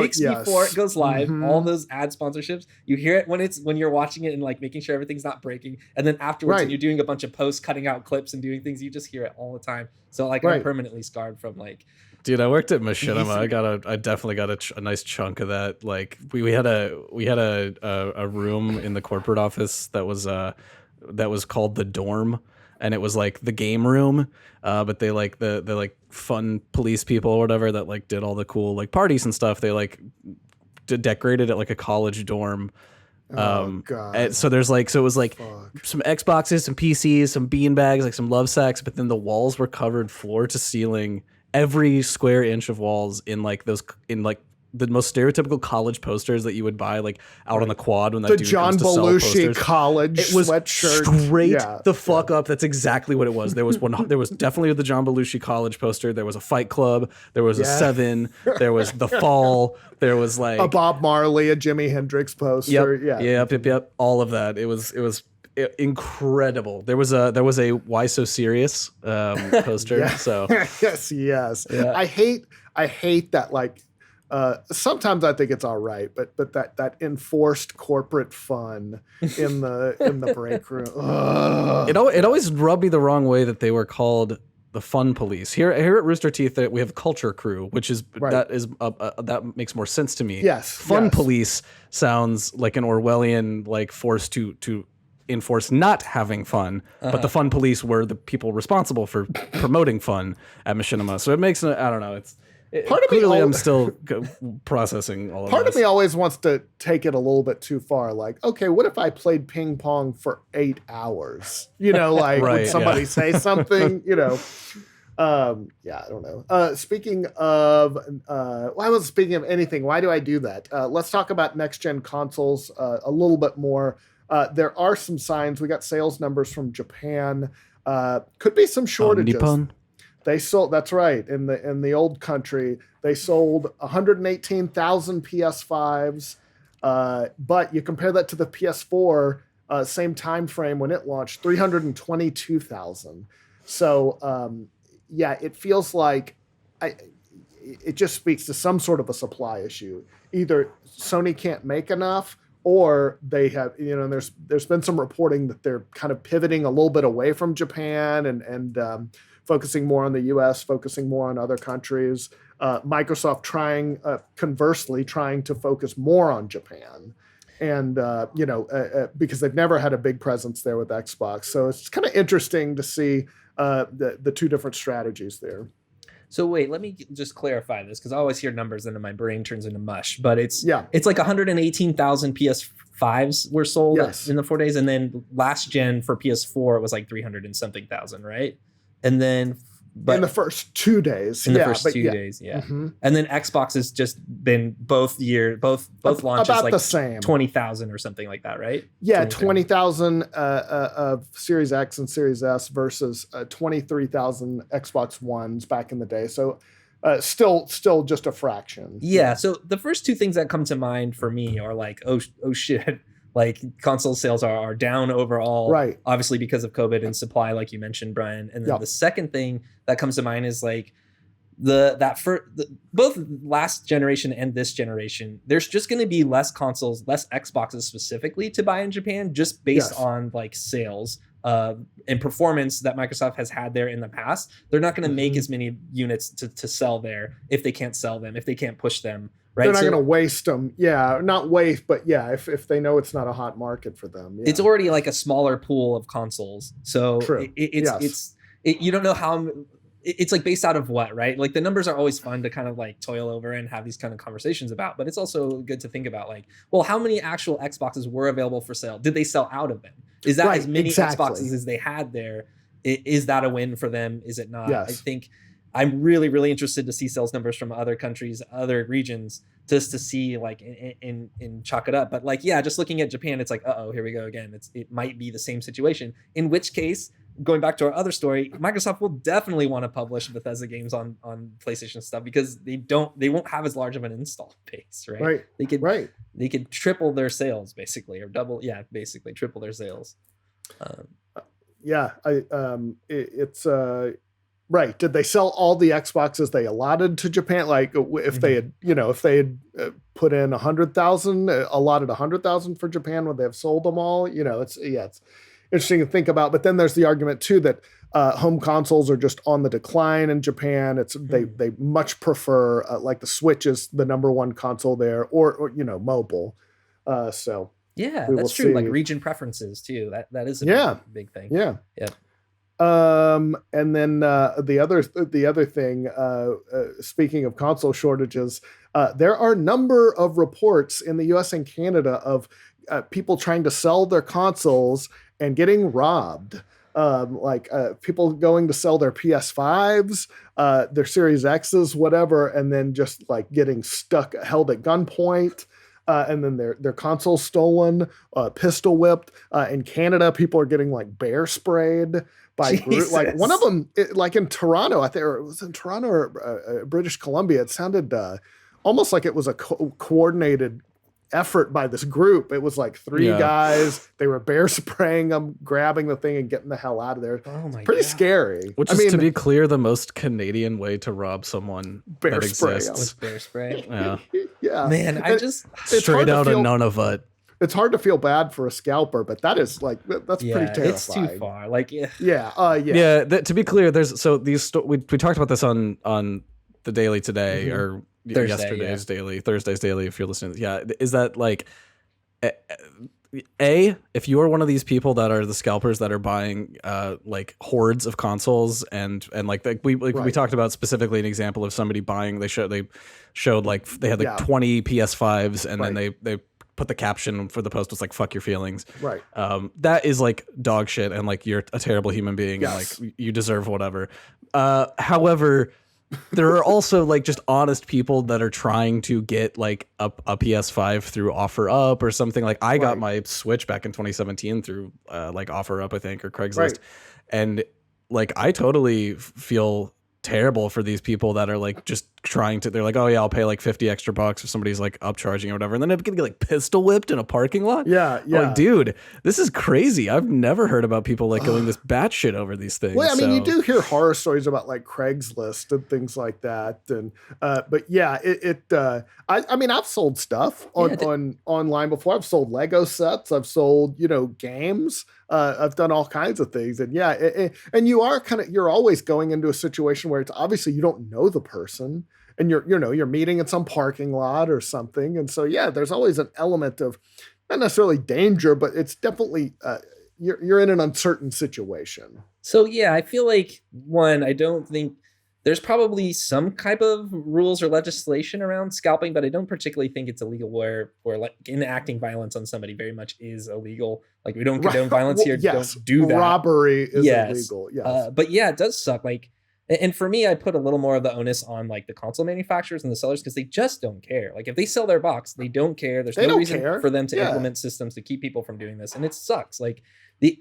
weeks before it goes live, all those ad sponsorships. You hear it when you're watching it and like making sure everything's not breaking. And then afterwards when you're doing a bunch of posts, cutting out clips and doing things, you just hear it all the time. So like I'm permanently scarred from like, dude, I worked at Machinima. I definitely got a nice chunk of that. Like we had a room in the corporate office that was called the dorm, and it was like the game room. But they like the like fun police people or whatever that like did all the cool like parties and stuff. They like decorated it like a college dorm. God. So there's like, so it was like some Xboxes, some PCs, some beanbags, like some love sacks, but then the walls were covered floor to ceiling. Every square inch of walls in like the most stereotypical college posters that you would buy like out on the quad when that dude John comes to sell Belushi posters. college it was sweatshirt. Straight the fuck up. That's exactly what it was. There was definitely the John Belushi college poster. There was a Fight Club. There was a Seven. There was The Fall. There was like a Bob Marley, a Jimi Hendrix poster. Yep. All of that. It was incredible. There was a Why So Serious poster. So yes. Yeah. I hate that like. Sometimes I think it's all right, but that enforced corporate fun in the break room. It always rubbed me the wrong way that they were called the fun police. Here at Rooster Teeth, we have Culture Crew, which is that makes more sense to me. Yes, fun police sounds like an Orwellian like force to enforce not having fun, but the fun police were the people responsible for promoting fun at Machinima. So it makes I don't know. Part of me, I'm still processing all of Part this. of me always wants to take it a little bit too far. Like, okay, what if I played ping pong for 8 hours? You know, like would somebody say something? You know, I don't know. Speaking of, I wasn't speaking of anything. Why do I do that? Let's talk about next gen consoles a little bit more. There are some signs. We got sales numbers from Japan. Could be some shortages. Nippon. They sold. That's right. In the old country, they sold 118,000 PS5s. But you compare that to the PS4, same time frame when it launched, 322,000. So it feels like it just speaks to some sort of a supply issue. Either Sony can't make enough, or they have, there's been some reporting that they're kind of pivoting a little bit away from Japan and focusing more on the US, focusing more on other countries. Microsoft conversely trying to focus more on Japan. And, because they've never had a big presence there with Xbox. So it's kind of interesting to see the two different strategies there. So wait, let me just clarify this, because I always hear numbers and then my brain turns into mush. But it's like 118,000 PS5s were sold in the 4 days, and then last gen for PS4 it was like 300 and something thousand, right? And then in the first 2 days, days, mm-hmm. And then Xbox has just been both launches about like the same 20,000 or something like that, right? Yeah, 20,000 of Series X and Series S versus 23,000 Xbox Ones back in the day. So still just a fraction. Yeah. So the first two things that come to mind for me are like, oh shit. Like console sales are down overall, right? Obviously because of COVID and supply, like you mentioned, Brian. And then the second thing that comes to mind is like both last generation and this generation. There's just going to be less consoles, less Xboxes specifically to buy in Japan, just based on like sales. and performance that Microsoft has had there in the past, they're not going to make as many units to sell there if they can't sell them, if they can't push them. Right? They're not going to waste them. Yeah, not waste, but yeah, if they know it's not a hot market for them. Yeah. It's already like a smaller pool of consoles. So you don't know how. It's like based out of what, right? Like the numbers are always fun to kind of like toil over and have these kind of conversations about, but it's also good to think about like, well, how many actual Xboxes were available for sale? Did they sell out of them? Is that as many Xboxes as they had there? Is that a win for them? Is it not? Yes. I think I'm really, really interested to see sales numbers from other countries, other regions, just to see like in chalk it up. But like, yeah, just looking at Japan, it's like, here we go again. It might be the same situation, in which case, going back to our other story, Microsoft will definitely want to publish Bethesda games on PlayStation stuff because they won't have as large of an install base, right? They could triple their sales basically, or basically triple their sales. It's right. Did they sell all the Xboxes they allotted to Japan? Like if they had, put in 100,000, allotted 100,000 for Japan, would they have sold them all? It's interesting to think about. But then there's the argument too that home consoles are just on the decline in Japan. They much prefer like the Switch is the number one console there, or mobile. So yeah, that's true. See. Like region preferences too. That is a big thing. Yeah. And then the other thing, speaking of console shortages, there are a number of reports in the US and Canada of people trying to sell their consoles and getting robbed. People going to sell their PS5s, their Series X's, whatever, and then just like getting held at gunpoint. And then their consoles stolen, pistol whipped. In Canada, people are getting like bear sprayed by like one of them, like in Toronto, I think, or it was in Toronto or British Columbia. It sounded almost like it was a coordinated effort by this group. It was like three guys. They were bear spraying them, grabbing the thing, and getting the hell out of there. Oh my! Pretty scary. Which is, to be clear, the most Canadian way to rob someone that exists. Bear spray. Yeah. Yeah. Man, it's straight out of Nunavut. It's hard to feel bad for a scalper, but that's pretty terrifying. It's too far. Like to be clear, we talked about this on the Daily today or yesterday's Daily, Thursday's Daily, if you're listening. Yeah. Is that like, if you are one of these people that are the scalpers that are buying like hordes of consoles and we talked about specifically an example of somebody buying, they showed like they had like 20 PS5s and then they put the caption for the post was like, fuck your feelings. Right. That is like dog shit and like you're a terrible human being and like you deserve whatever. However, there are also like just honest people that are trying to get like a PS5 through OfferUp or something. Like I got my Switch back in 2017 through like OfferUp, I think, or Craigslist. And like I totally feel terrible for these people that are like just trying to, they're like, oh yeah, I'll pay like 50 extra bucks if somebody's like upcharging or whatever, and then they're gonna get like pistol whipped in a parking lot. Like, dude, this is crazy. I've never heard about people like going this batshit over these things. Well, I mean, you do hear horror stories about like Craigslist and things like that, and but yeah, I mean, I've sold stuff on online before. I've sold Lego sets. I've sold games. I've done all kinds of things, and and you're always going into a situation where it's obviously you don't know the person, and you're meeting in some parking lot or something, and so there's always an element of not necessarily danger, but it's definitely you're in an uncertain situation. So I feel like I don't think there's probably some type of rules or legislation around scalping, but I don't particularly think it's illegal where like enacting violence on somebody very much is illegal. Like we don't condone violence here. Yes. Don't do that. Robbery is illegal. Yes. But it does suck. Like, and for me, I put a little more of the onus on like the console manufacturers and the sellers because they just don't care. Like if they sell their box, they don't care. There's no reason for them to implement systems to keep people from doing this. And it sucks. Like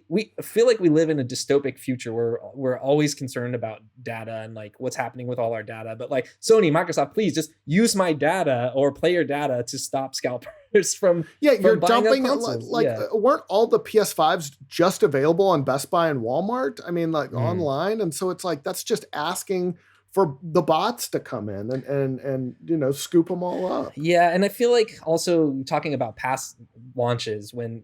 we feel like we live in a dystopic future where we're always concerned about data and like what's happening with all our data. But like Sony, Microsoft, please just use my data or player data to stop scalpers from you're dumping weren't all the PS5s just available on Best Buy and Walmart? I mean, like online, and so it's like that's just asking for the bots to come in and you know, scoop them all up. Yeah, and I feel like also talking about past launches when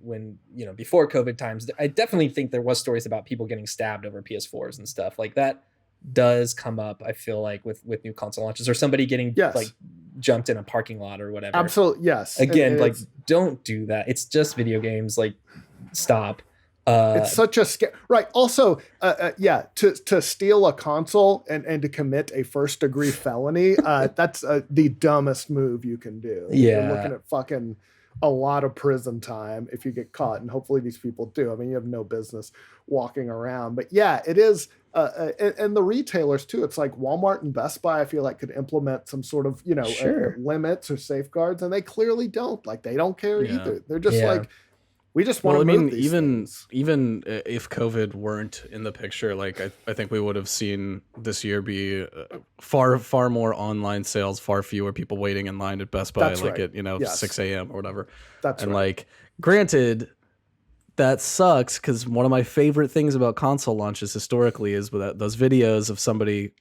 you know, before COVID times, I definitely think there was stories about people getting stabbed over PS4s and stuff like that. Does come up, I feel like, with new console launches, or somebody getting like jumped in a parking lot or whatever. Absolutely, yes. Again, and like, don't do that. It's just video games. Like, stop. It's such a right. Also, to steal a console and to commit a first degree felony, that's the dumbest move you can do. Yeah, you're looking at fucking a lot of prison time if you get caught, and hopefully these people do. I mean, you have no business walking around, but yeah, it is. And the retailers too. It's like Walmart and Best Buy, I feel like, could implement some sort of, you know, limits or safeguards, and they clearly don't. Like, they don't care either. They're just like, we just want to move these things. Even if COVID weren't in the picture, like I think we would have seen this year be far more online sales, far fewer people waiting in line at Best Buy, at 6 a.m. or whatever. Like, granted, that sucks, because one of my favorite things about console launches historically is those videos of somebody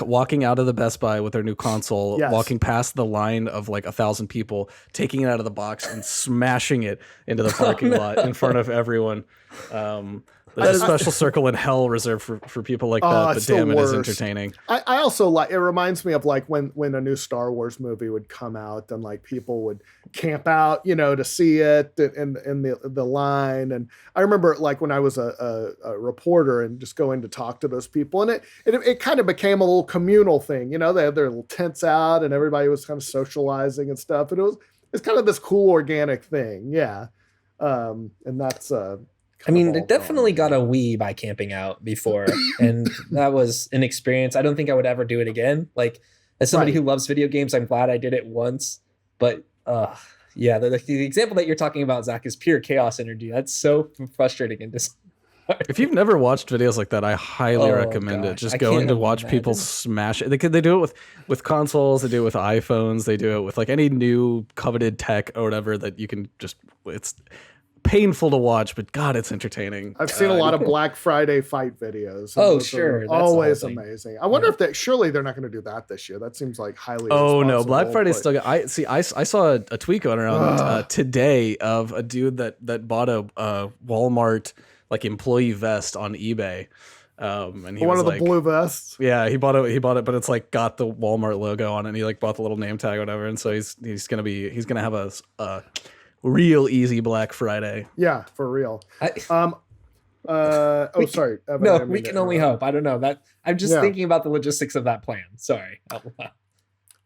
walking out of the Best Buy with their new console, walking past the line of like 1,000 people, taking it out of the box and smashing it into the parking lot in front of everyone. There's a special circle in hell reserved for people like that, but damn, it is entertaining. I also like, it reminds me of like when a new Star Wars movie would come out, and like people would camp out, you know, to see it in the line. And I remember like when I was a reporter and just going to talk to those people, and it kind of became a little communal thing. You know, they had their little tents out and everybody was kind of socializing and stuff. And it's kind of this cool organic thing. Yeah. And that's, I mean, they definitely got a Wii by camping out before, and that was an experience. I don't think I would ever do it again. Like, as somebody who loves video games, I'm glad I did it once. But yeah, the example that you're talking about, Zach, is pure chaos energy. That's so frustrating and if you've never watched videos like that, I highly recommend it. Just going to watch people smash it. They do it with consoles. They do it with iPhones. They do it with like any new coveted tech or whatever that you can just. It's painful to watch, but God, it's entertaining. I've seen a lot of Black Friday fight videos. Oh, sure. That's always amazing. I wonder if surely they're not going to do that this year. That seems like highly no, Black Friday's still got, I saw a tweet going around today of a dude that bought a Walmart like employee vest on eBay. And he one was of the like, blue vests. Yeah, he bought it, but it's like got the Walmart logo on it, and he like bought the little name tag or whatever, and so he's gonna have a real easy Black Friday. Yeah, for real. Sorry, Evan, no, we can only hope. I don't know that. I'm just thinking about the logistics of that plan. Sorry.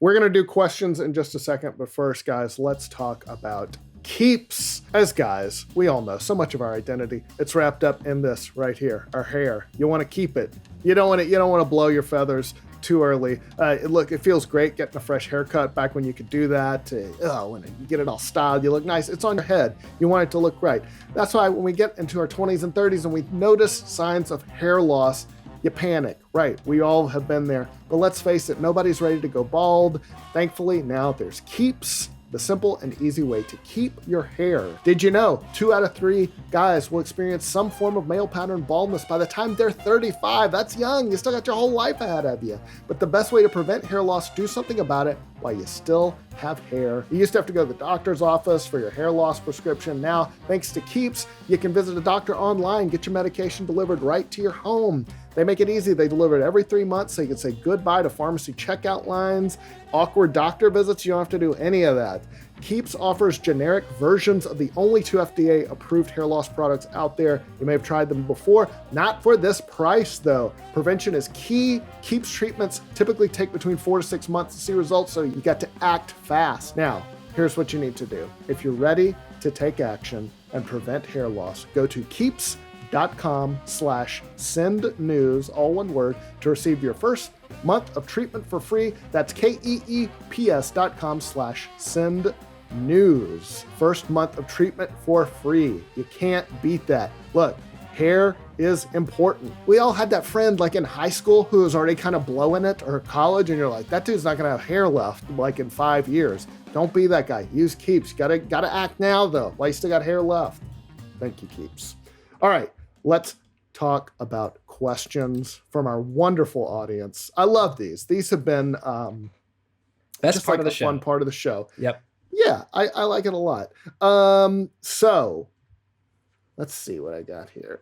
We're gonna do questions in just a second, but first, guys, let's talk about keeps. As guys, we all know so much of our identity, it's wrapped up in this right here, our hair. You want to keep it. You don't want to blow your feathers too early. Look, it feels great getting a fresh haircut back when you could do that. When you get it all styled, you look nice. It's on your head. You want it to look right. That's why when we get into our 20s and 30s and we notice signs of hair loss, you panic. Right, we all have been there. But let's face it, nobody's ready to go bald. Thankfully, now there's Keeps, the simple and easy way to keep your hair. Did you know 2 out of 3 guys will experience some form of male pattern baldness by the time they're 35? That's young. You still got your whole life ahead of you. But the best way to prevent hair loss, do something about it while you still have hair. You used to have to go to the doctor's office for your hair loss prescription. Now, thanks to Keeps, you can visit a doctor online, get your medication delivered right to your home. They make it easy. They deliver it every 3 months, so you can say goodbye to pharmacy checkout lines, awkward doctor visits. You don't have to do any of that. Keeps offers generic versions of the only 2 FDA-approved hair loss products out there. You may have tried them before. Not for this price, though. Prevention is key. Keeps treatments typically take between 4 to 6 months to see results, so you got to act fast. Now, here's what you need to do. If you're ready to take action and prevent hair loss, go to keeps.com/send news, all one word, to receive your first month of treatment for free. That's KEEPS.com/send news. First month of treatment for free. You can't beat that. Look, hair is important. We all had that friend like in high school who was already kind of blowing it, or college, and you're like, that dude's not gonna have hair left like in 5 years. Don't be that guy. Use Keeps. Gotta act now though, while you still got hair left. Thank you, Keeps. All right, let's talk about questions from our wonderful audience. I love these. These have been best part of the show. Fun part of the show. Yep. Yeah, I like it a lot. So let's see what I got here.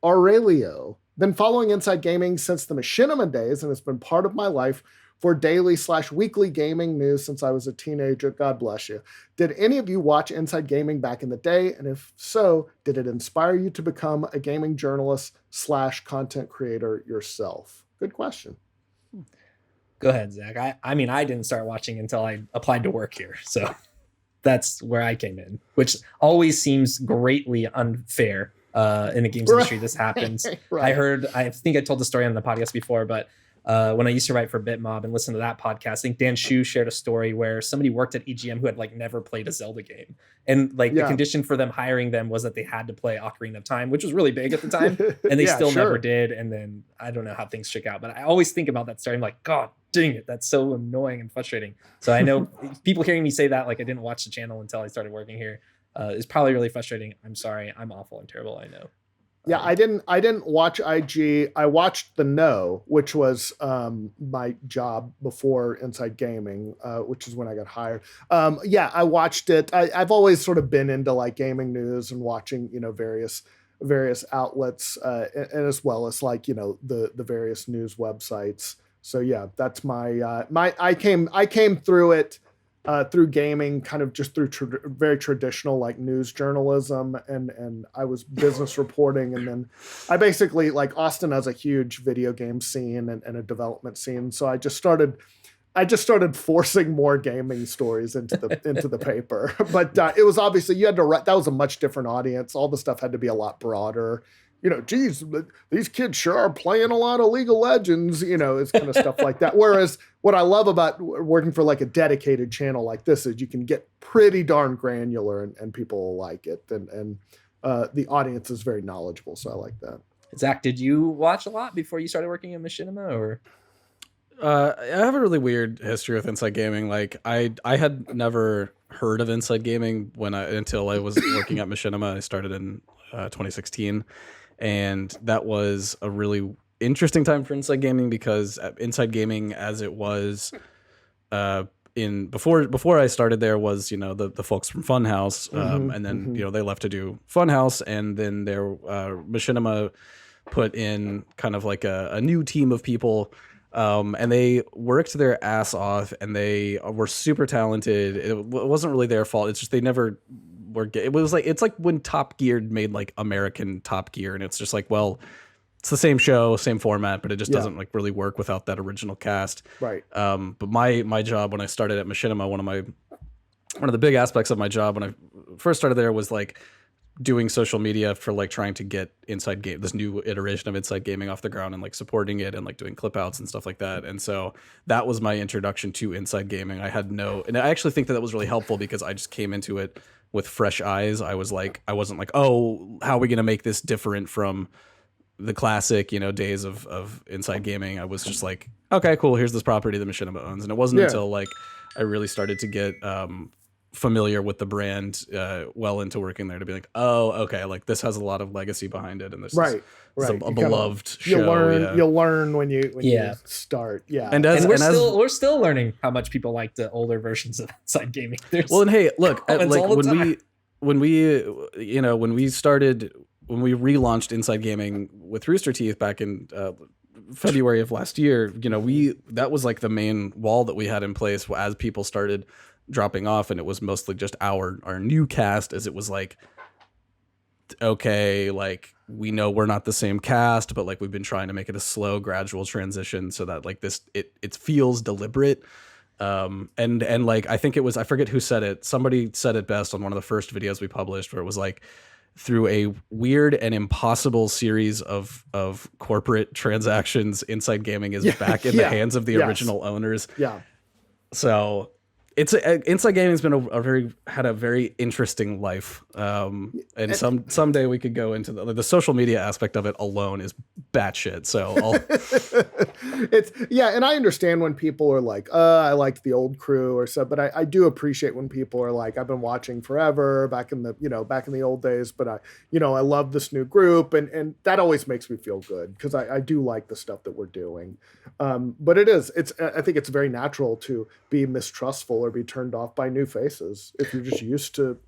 Aurelio, been following Inside Gaming since the machinima days, and it's been part of my life for daily/weekly gaming news since I was a teenager. God bless you. Did any of you watch Inside Gaming back in the day? And if so, did it inspire you to become a gaming journalist/content creator yourself? Good question. Go ahead, Zach. I mean, I didn't start watching until I applied to work here. So that's where I came in, which always seems greatly unfair in the games industry. This happens. Right. I think I told the story on the podcast before, but when I used to write for BitMob and listen to that podcast, I think Dan Shu shared a story where somebody worked at EGM who had like never played a Zelda game. And like the condition for them hiring them was that they had to play Ocarina of Time, which was really big at the time. And they still never did. And then I don't know how things shook out, but I always think about that story. I'm like, God dang it. That's so annoying and frustrating. So I know people hearing me say that, like I didn't watch the channel until I started working here, is probably really frustrating. I'm sorry. I'm awful and terrible. I know. Yeah, I didn't watch IG. I watched The Know, which was my job before Inside Gaming, which is when I got hired. Yeah, I watched it. I've always sort of been into like gaming news and watching, various outlets, and as well as like, the various news websites. So yeah, that's my I came through it. Through gaming, kind of just through very traditional like news journalism, and I was business reporting, and then I basically, like, Austin has a huge video game scene and a development scene, so I just started forcing more gaming stories into the paper. But it was obviously you had to write. That was a much different audience. All the stuff had to be a lot broader. Geez, these kids sure are playing a lot of League of Legends, it's kind of stuff like that. Whereas what I love about working for like a dedicated channel like this is you can get pretty darn granular and people will like it. And the audience is very knowledgeable. So I like that. Zach, did you watch a lot before you started working at Machinima, or? I have a really weird history with Inside Gaming. Like I had never heard of Inside Gaming until I was working at Machinima. I started in 2016. And that was a really interesting time for Inside Gaming because Inside Gaming, as it was before I started there, was the folks from Funhouse, and then they left to do Funhouse, and then Machinima put in kind of like a new team of people, and they worked their ass off, and they were super talented. It wasn't really their fault. It's just they never. It's like when Top Gear made like American Top Gear, and it's just like, well, it's the same show, same format, but it just doesn't like really work without that original cast. Right. But my job when I started at Machinima, one of the big aspects of my job when I first started there was like doing social media for like trying to get this new iteration of Inside Gaming off the ground and like supporting it and like doing clip outs and stuff like that. And so that was my introduction to Inside Gaming. And I actually think that was really helpful because I just came into it with fresh eyes. I wasn't like, oh, how are we going to make this different from the classic, days of Inside Gaming? I was just like, okay, cool. Here's this property that Machinima owns. And it wasn't until like I really started to get familiar with the brand well into working there to be like, oh, okay, like this has a lot of legacy behind it, and this is a beloved show. You'll learn when you start. Yeah, and we're still learning how much people like the older versions of Inside Gaming. And hey, look, like when we relaunched Inside Gaming with Rooster Teeth back in February of last year, that was like the main wall that we had in place as people started dropping off, and it was mostly just our new cast, as it was like, okay, like we know we're not the same cast, but like we've been trying to make it a slow gradual transition so that like it feels deliberate, and like I think it was, I forget who said it, somebody said it best on one of the first videos we published, where it was like, through a weird and impossible series of corporate transactions, Inside Gaming is back in the hands of the original owners. Yeah. So Inside Gaming's been had a very interesting life, and someday we could go into the social media aspect of it alone is batshit. So and I understand when people are like, I liked the old crew or so, but I do appreciate when people are like, I've been watching forever back in the old days, but I love this new group, and that always makes me feel good because I do like the stuff that we're doing. But I think it's very natural to be mistrustful or be turned off by new faces if you're just used to,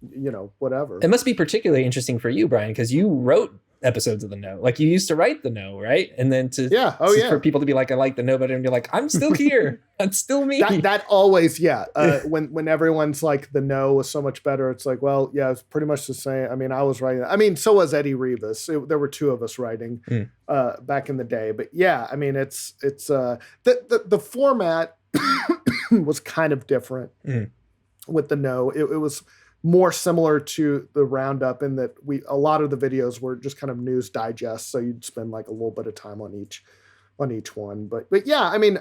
whatever. It must be particularly interesting for you, Brian, because you wrote episodes of The Know. Like, you used to write The Know, right? And then for people to be like, I like The Know better, and be like, I'm still here. I'm still me. That always, when everyone's like, The Know was so much better, it's like, well, yeah, it's pretty much the same. I mean, I was writing. I mean, so was Eddie Rivas. There were two of us writing back in the day. But yeah, I mean, it's the format was kind of different with The Know. It was more similar to the Roundup in that a lot of the videos were just kind of news digests, so you'd spend like a little bit of time on each one. But yeah, I mean,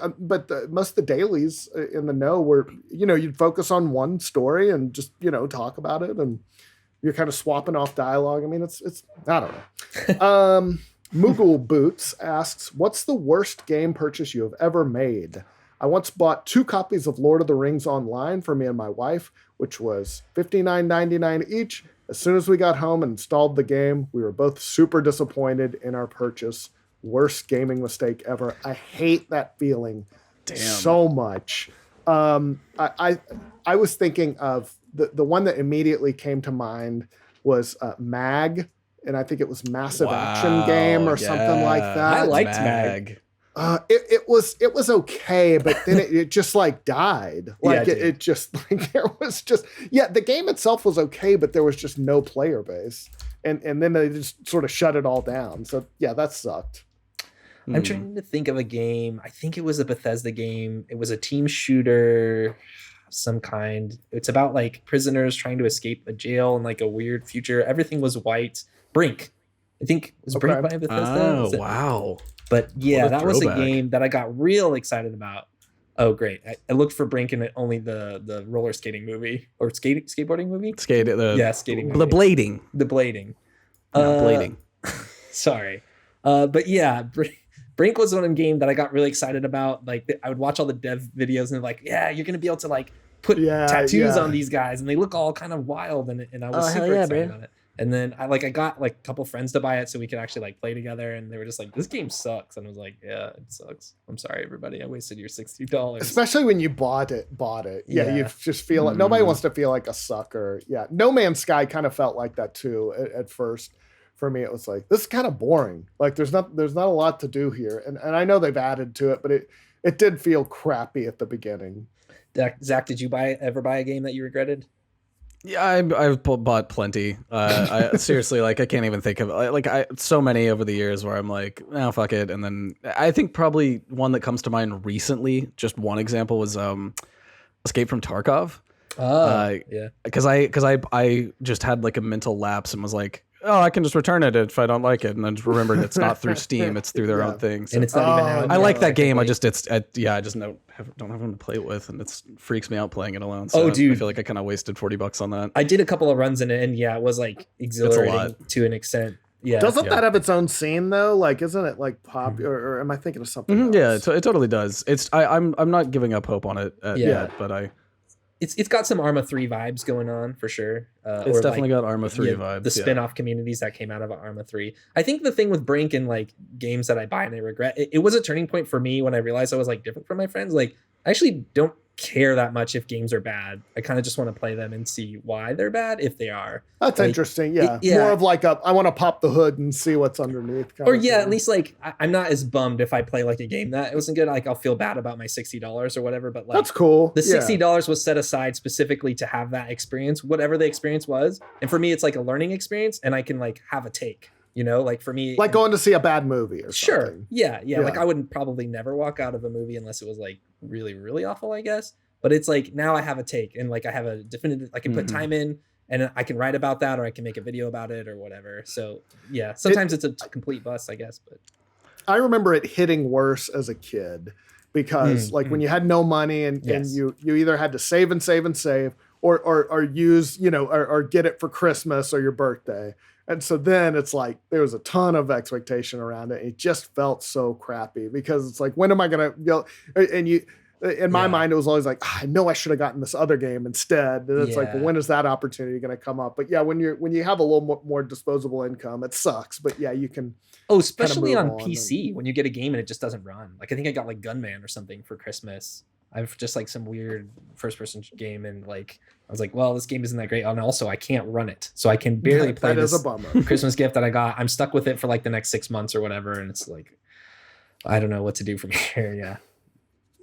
most of the dailies in The Know were, you'd focus on one story and just talk about it, and you're kind of swapping off dialogue. I mean, it's I don't know. Moogle Boots asks, what's the worst game purchase you have ever made? I once bought 2 copies of Lord of the Rings online for me and my wife, which was $59.99 each. As soon as we got home and installed the game, we were both super disappointed in our purchase. Worst gaming mistake ever. I hate that feeling so much. I was thinking of the one that immediately came to mind was MAG, and I think it was Massive Action Game or something like that. I liked MAG. It was okay, but then it just like died. Like it just like there was just the game itself was okay, but there was just no player base, and then they just sort of shut it all down. So yeah, that sucked. I'm trying to think of a game. I think it was a Bethesda game. It was a team shooter, some kind. It's about like prisoners trying to escape a jail in like a weird future. Everything was white. Brink. I think it was Brink by Bethesda. Oh wow. But yeah, that was a game that I got real excited about. Oh, great. I looked for Brink in only the roller skating movie or skateboarding movie. Skating movie. The blading. The blading. Blading. Sorry. But yeah, Brink was one game that I got really excited about. Like, I would watch all the dev videos and like, yeah, you're going to be able to like put tattoos on these guys and they look all kind of wild. And I was super excited about it. And then I got like a couple friends to buy it so we could actually like play together, and they were just like, this game sucks. And I was like, yeah, it sucks. I'm sorry, everybody. I wasted your $60. Especially when you bought it. Yeah. You just feel like nobody wants to feel like a sucker. Yeah. No Man's Sky kind of felt like that too at first. For me, it was like, this is kind of boring. Like there's not a lot to do here. And I know they've added to it, but it did feel crappy at the beginning. Zach, did you ever buy a game that you regretted? Yeah, I've bought plenty. I seriously, like, I can't even think of so many over the years where I'm like, oh, fuck it. And then I think probably one that comes to mind recently, just one example, was Escape from Tarkov. Yeah. Because I just had like a mental lapse and was like, oh, I can just return it if I don't like it, and then just remembered it's not through Steam; it's through their own thing. So. And it's not even out. I like that game. I just don't have them to play it with, and it freaks me out playing it alone. So dude, I feel like I kind of wasted $40 on that. I did a couple of runs in it, and it was like exhilarating to an extent. Yeah. Doesn't that have its own scene though? Like, isn't it like pop? Or am I thinking of something else? Yeah, it totally does. I'm not giving up hope on it yet, but It's got some Arma 3 vibes going on for sure. It's definitely got Arma 3 vibes. The spin-off communities that came out of Arma 3. I think the thing with Brink and like games that I buy and I regret, it was a turning point for me when I realized I was like different from my friends. Like, I actually don't care that much if games are bad. I kind of just want to play them and see why they're bad if they are. That's interesting. Yeah. More of like I want to pop the hood and see what's underneath. Or at least like I'm not as bummed if I play like a game that it wasn't good. Like, I'll feel bad about my $60 or whatever, but like, that's cool. The $60 was set aside specifically to have that experience, whatever the experience was. And for me, it's like a learning experience, and I can like have a take. Like for me, like going to see a bad movie or something. Yeah. Like, I wouldn't probably never walk out of a movie unless it was like really, really awful, I guess. But it's like, now I have a take, and like I have a definitive, I can put time in, and I can write about that, or I can make a video about it or whatever. So yeah, sometimes it's a complete bust, I guess. But I remember it hitting worse as a kid. because when you had no money and you either had to save and save and save or use, or get it for Christmas or your birthday. And so then it's like there was a ton of expectation around it. It just felt so crappy because it's like, when am I going to go? And in my mind, it was always like, I know I should have gotten this other game instead. And it's like, well, when is that opportunity going to come up? But yeah, when you have a little more disposable income, it sucks. But yeah, you can. Oh, especially on PC when you get a game and it just doesn't run. Like I think I got like Gunman or something for Christmas. I've just like some weird first person game and like I was like, well, this game isn't that great. And also I can't run it. So I can barely play this a bummer. Christmas gift that I got. I'm stuck with it for like the next 6 months or whatever. And it's like, I don't know what to do from here. Yeah.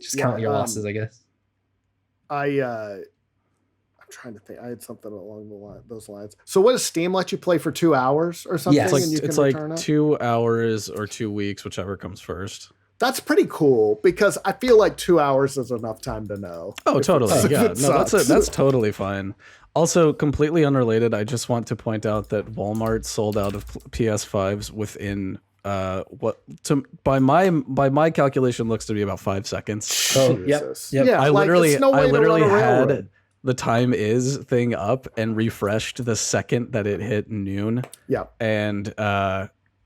Just count your losses, I guess. I'm trying to think. I had something along those lines. So what does Steam let you play for 2 hours or something? Yes. It's like 2 hours or 2 weeks, whichever comes first. That's pretty cool because I feel like 2 hours is enough time to know. Oh, totally. Yeah, no, that's totally fine. Also, completely unrelated, I just want to point out that Walmart sold out of PS5s within by my calculation looks to be about 5 seconds. Oh, yep. Yeah, I literally had the time is thing up and refreshed the second that it hit noon. Yeah, and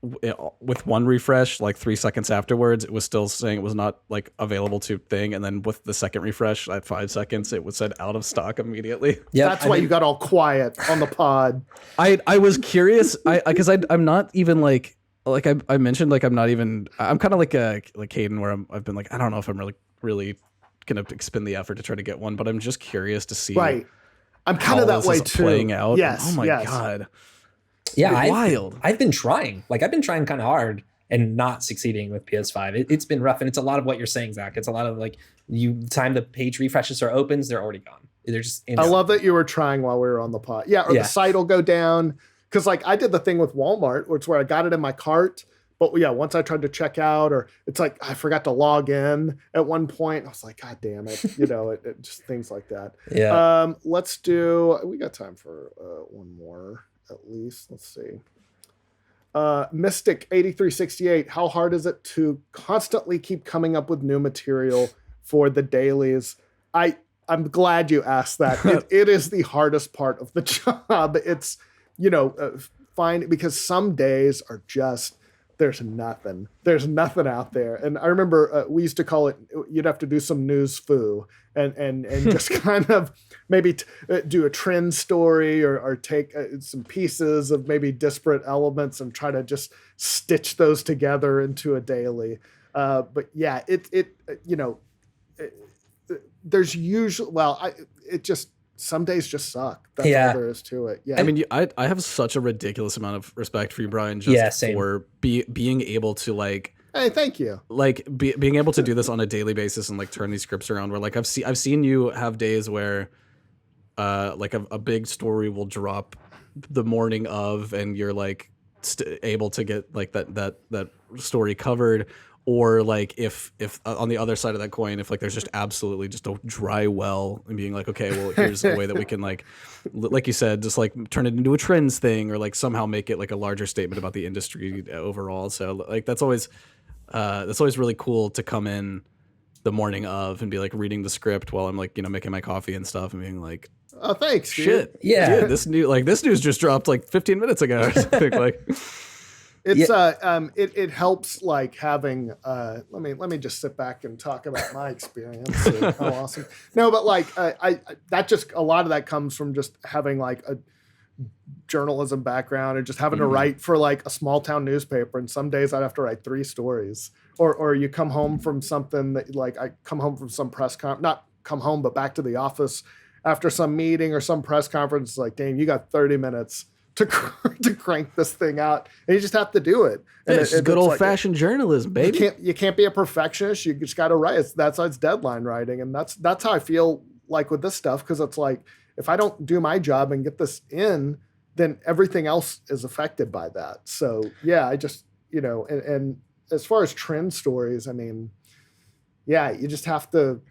with one refresh, like 3 seconds afterwards, it was still saying it was not like available to thing, and then with the second refresh at 5 seconds, it was said out of stock immediately. Yeah, that's why you got all quiet on the pod. I was curious, because I'm not even like I mentioned, like I'm kind of like Caden, where I've been like, I don't know if I'm really gonna expend the effort to try to get one, but I'm just curious to see. Right, I'm kind of that way too. Playing out. Yes. Oh my god. Yeah, wild. I've been trying. Like I've been trying kind of hard and not succeeding with PS5. It's been rough, and it's a lot of what you're saying, Zach. It's a lot of like time the page refreshes or opens, they're already gone. They're just. I love that you were trying while we were on the pod. Yeah, or the site will go down because like I did the thing with Walmart, which where I got it in my cart. But yeah, once I tried to check out, or it's like I forgot to log in at one point. I was like, God damn it, it just things like that. Yeah. Let's do. We got time for one more at least. Let's see. Mystic 8368. How hard is it to constantly keep coming up with new material for the dailies? I'm glad you asked that. It is the hardest part of the job. It's fine because some days are just. There's nothing out there. And I remember we used to call it, you'd have to do some news foo and just kind of maybe do a trend story or take some pieces of maybe disparate elements and try to just stitch those together into a daily. But yeah, there's usually, some days just suck. That's all there is to it. Yeah. I mean, I have such a ridiculous amount of respect for you, Brian, just for being able to like. Hey, thank you. Like being able to do this on a daily basis and like turn these scripts around. Where like I've seen you have days where, like a big story will drop the morning of, and you're like able to get like that story covered. Or like if on the other side of that coin, if like there's just absolutely just a dry well and being like, okay, well, here's a way that we can like you said, just like turn it into a trends thing or like somehow make it like a larger statement about the industry overall. So like that's always really cool to come in the morning of and be like reading the script while I'm like, making my coffee and stuff and being like, oh, thanks. Shit. Dude. Yeah. Dude, this news just dropped like 15 minutes ago or something. Like it's it helps like having let me just sit back and talk about my experience and how awesome. No, but like I that just a lot of that comes from just having like a journalism background and just having to write for like a small town newspaper, and some days I'd have to write 3 stories. Or you come home from something that like I come home from some press not come home but back to the office after some meeting or some press conference. Like, Dane, you got 30 minutes to crank this thing out, and you just have to do it. And it's good old fashioned journalism, baby. You can't be a perfectionist. You just got to write. That's why it's deadline writing, and that's how I feel like with this stuff, because it's like if I don't do my job and get this in, then everything else is affected by that. So yeah, I just and as far as trend stories, I mean, yeah, you just have to.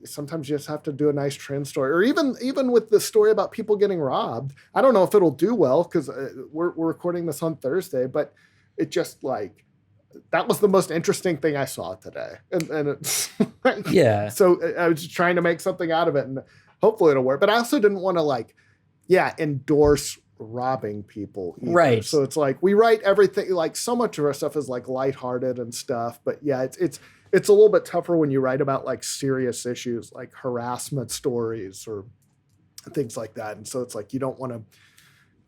Sometimes you just have to do a nice trend story, or even with the story about people getting robbed. I don't know if it'll do well because we're recording this on Thursday, but it just like that was the most interesting thing I saw today. And it's like, Yeah. So I was just trying to make something out of it, and hopefully it'll work. But I also didn't want to like, endorse robbing people either. Right. So it's like we write everything, like so much of our stuff is like lighthearted and stuff. But yeah, it's a little bit tougher when you write about like serious issues like harassment stories or things like that. And so it's like you don't want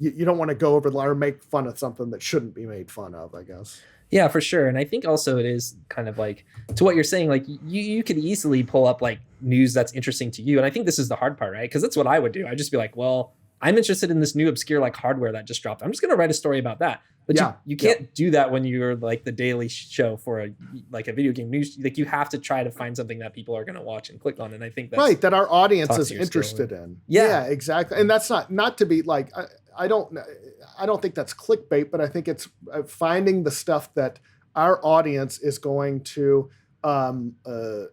to go over or make fun of something that shouldn't be made fun of, I guess. Yeah, for sure. And I think also it is kind of like to what you're saying, like you could easily pull up like news that's interesting to you. And I think this is the hard part, right? Because that's what I would do. I'd just be like, well, I'm interested in this new obscure like hardware that just dropped. I'm just going to write a story about that. But you can't do that when you're like the daily show for a video game news. Like you have to try to find something that people are going to watch and click on. And I think that's right, that our audience is interested in. Yeah, exactly. And that's not to be like, I don't think that's clickbait, but I think it's finding the stuff that our audience is going to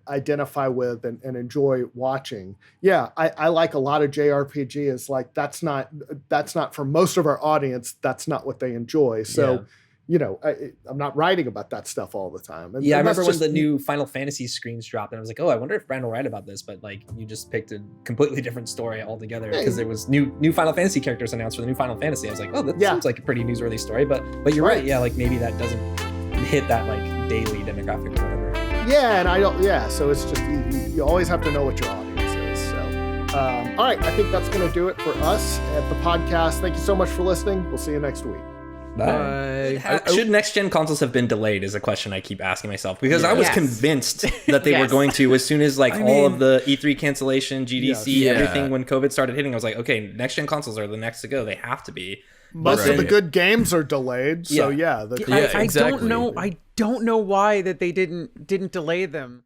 identify with and enjoy watching. Yeah, I like a lot of JRPG. Is like that's not for most of our audience. That's not what they enjoy. So, I'm not writing about that stuff all the time. I remember when the new Final Fantasy screens dropped, and I was like, oh, I wonder if Brand will write about this. But like, you just picked a completely different story altogether because there was new Final Fantasy characters announced for the new Final Fantasy. I was like, oh, that seems like a pretty newsworthy story. But you're right. Yeah, like maybe that doesn't hit that like daily demographic or whatever. Yeah, and I don't. Yeah, so it's just you always have to know what your audience is. So, all right, I think that's going to do it for us at the podcast. Thank you so much for listening. We'll see you next week. Bye. Should next gen consoles have been delayed is a question I keep asking myself because I was convinced that they were going to as soon as like all of the E3 cancellation, GDC, everything when COVID started hitting. I was like, okay, next gen consoles are the next to go. They have to be. Most of the good games are delayed, so I don't know why that they didn't delay them.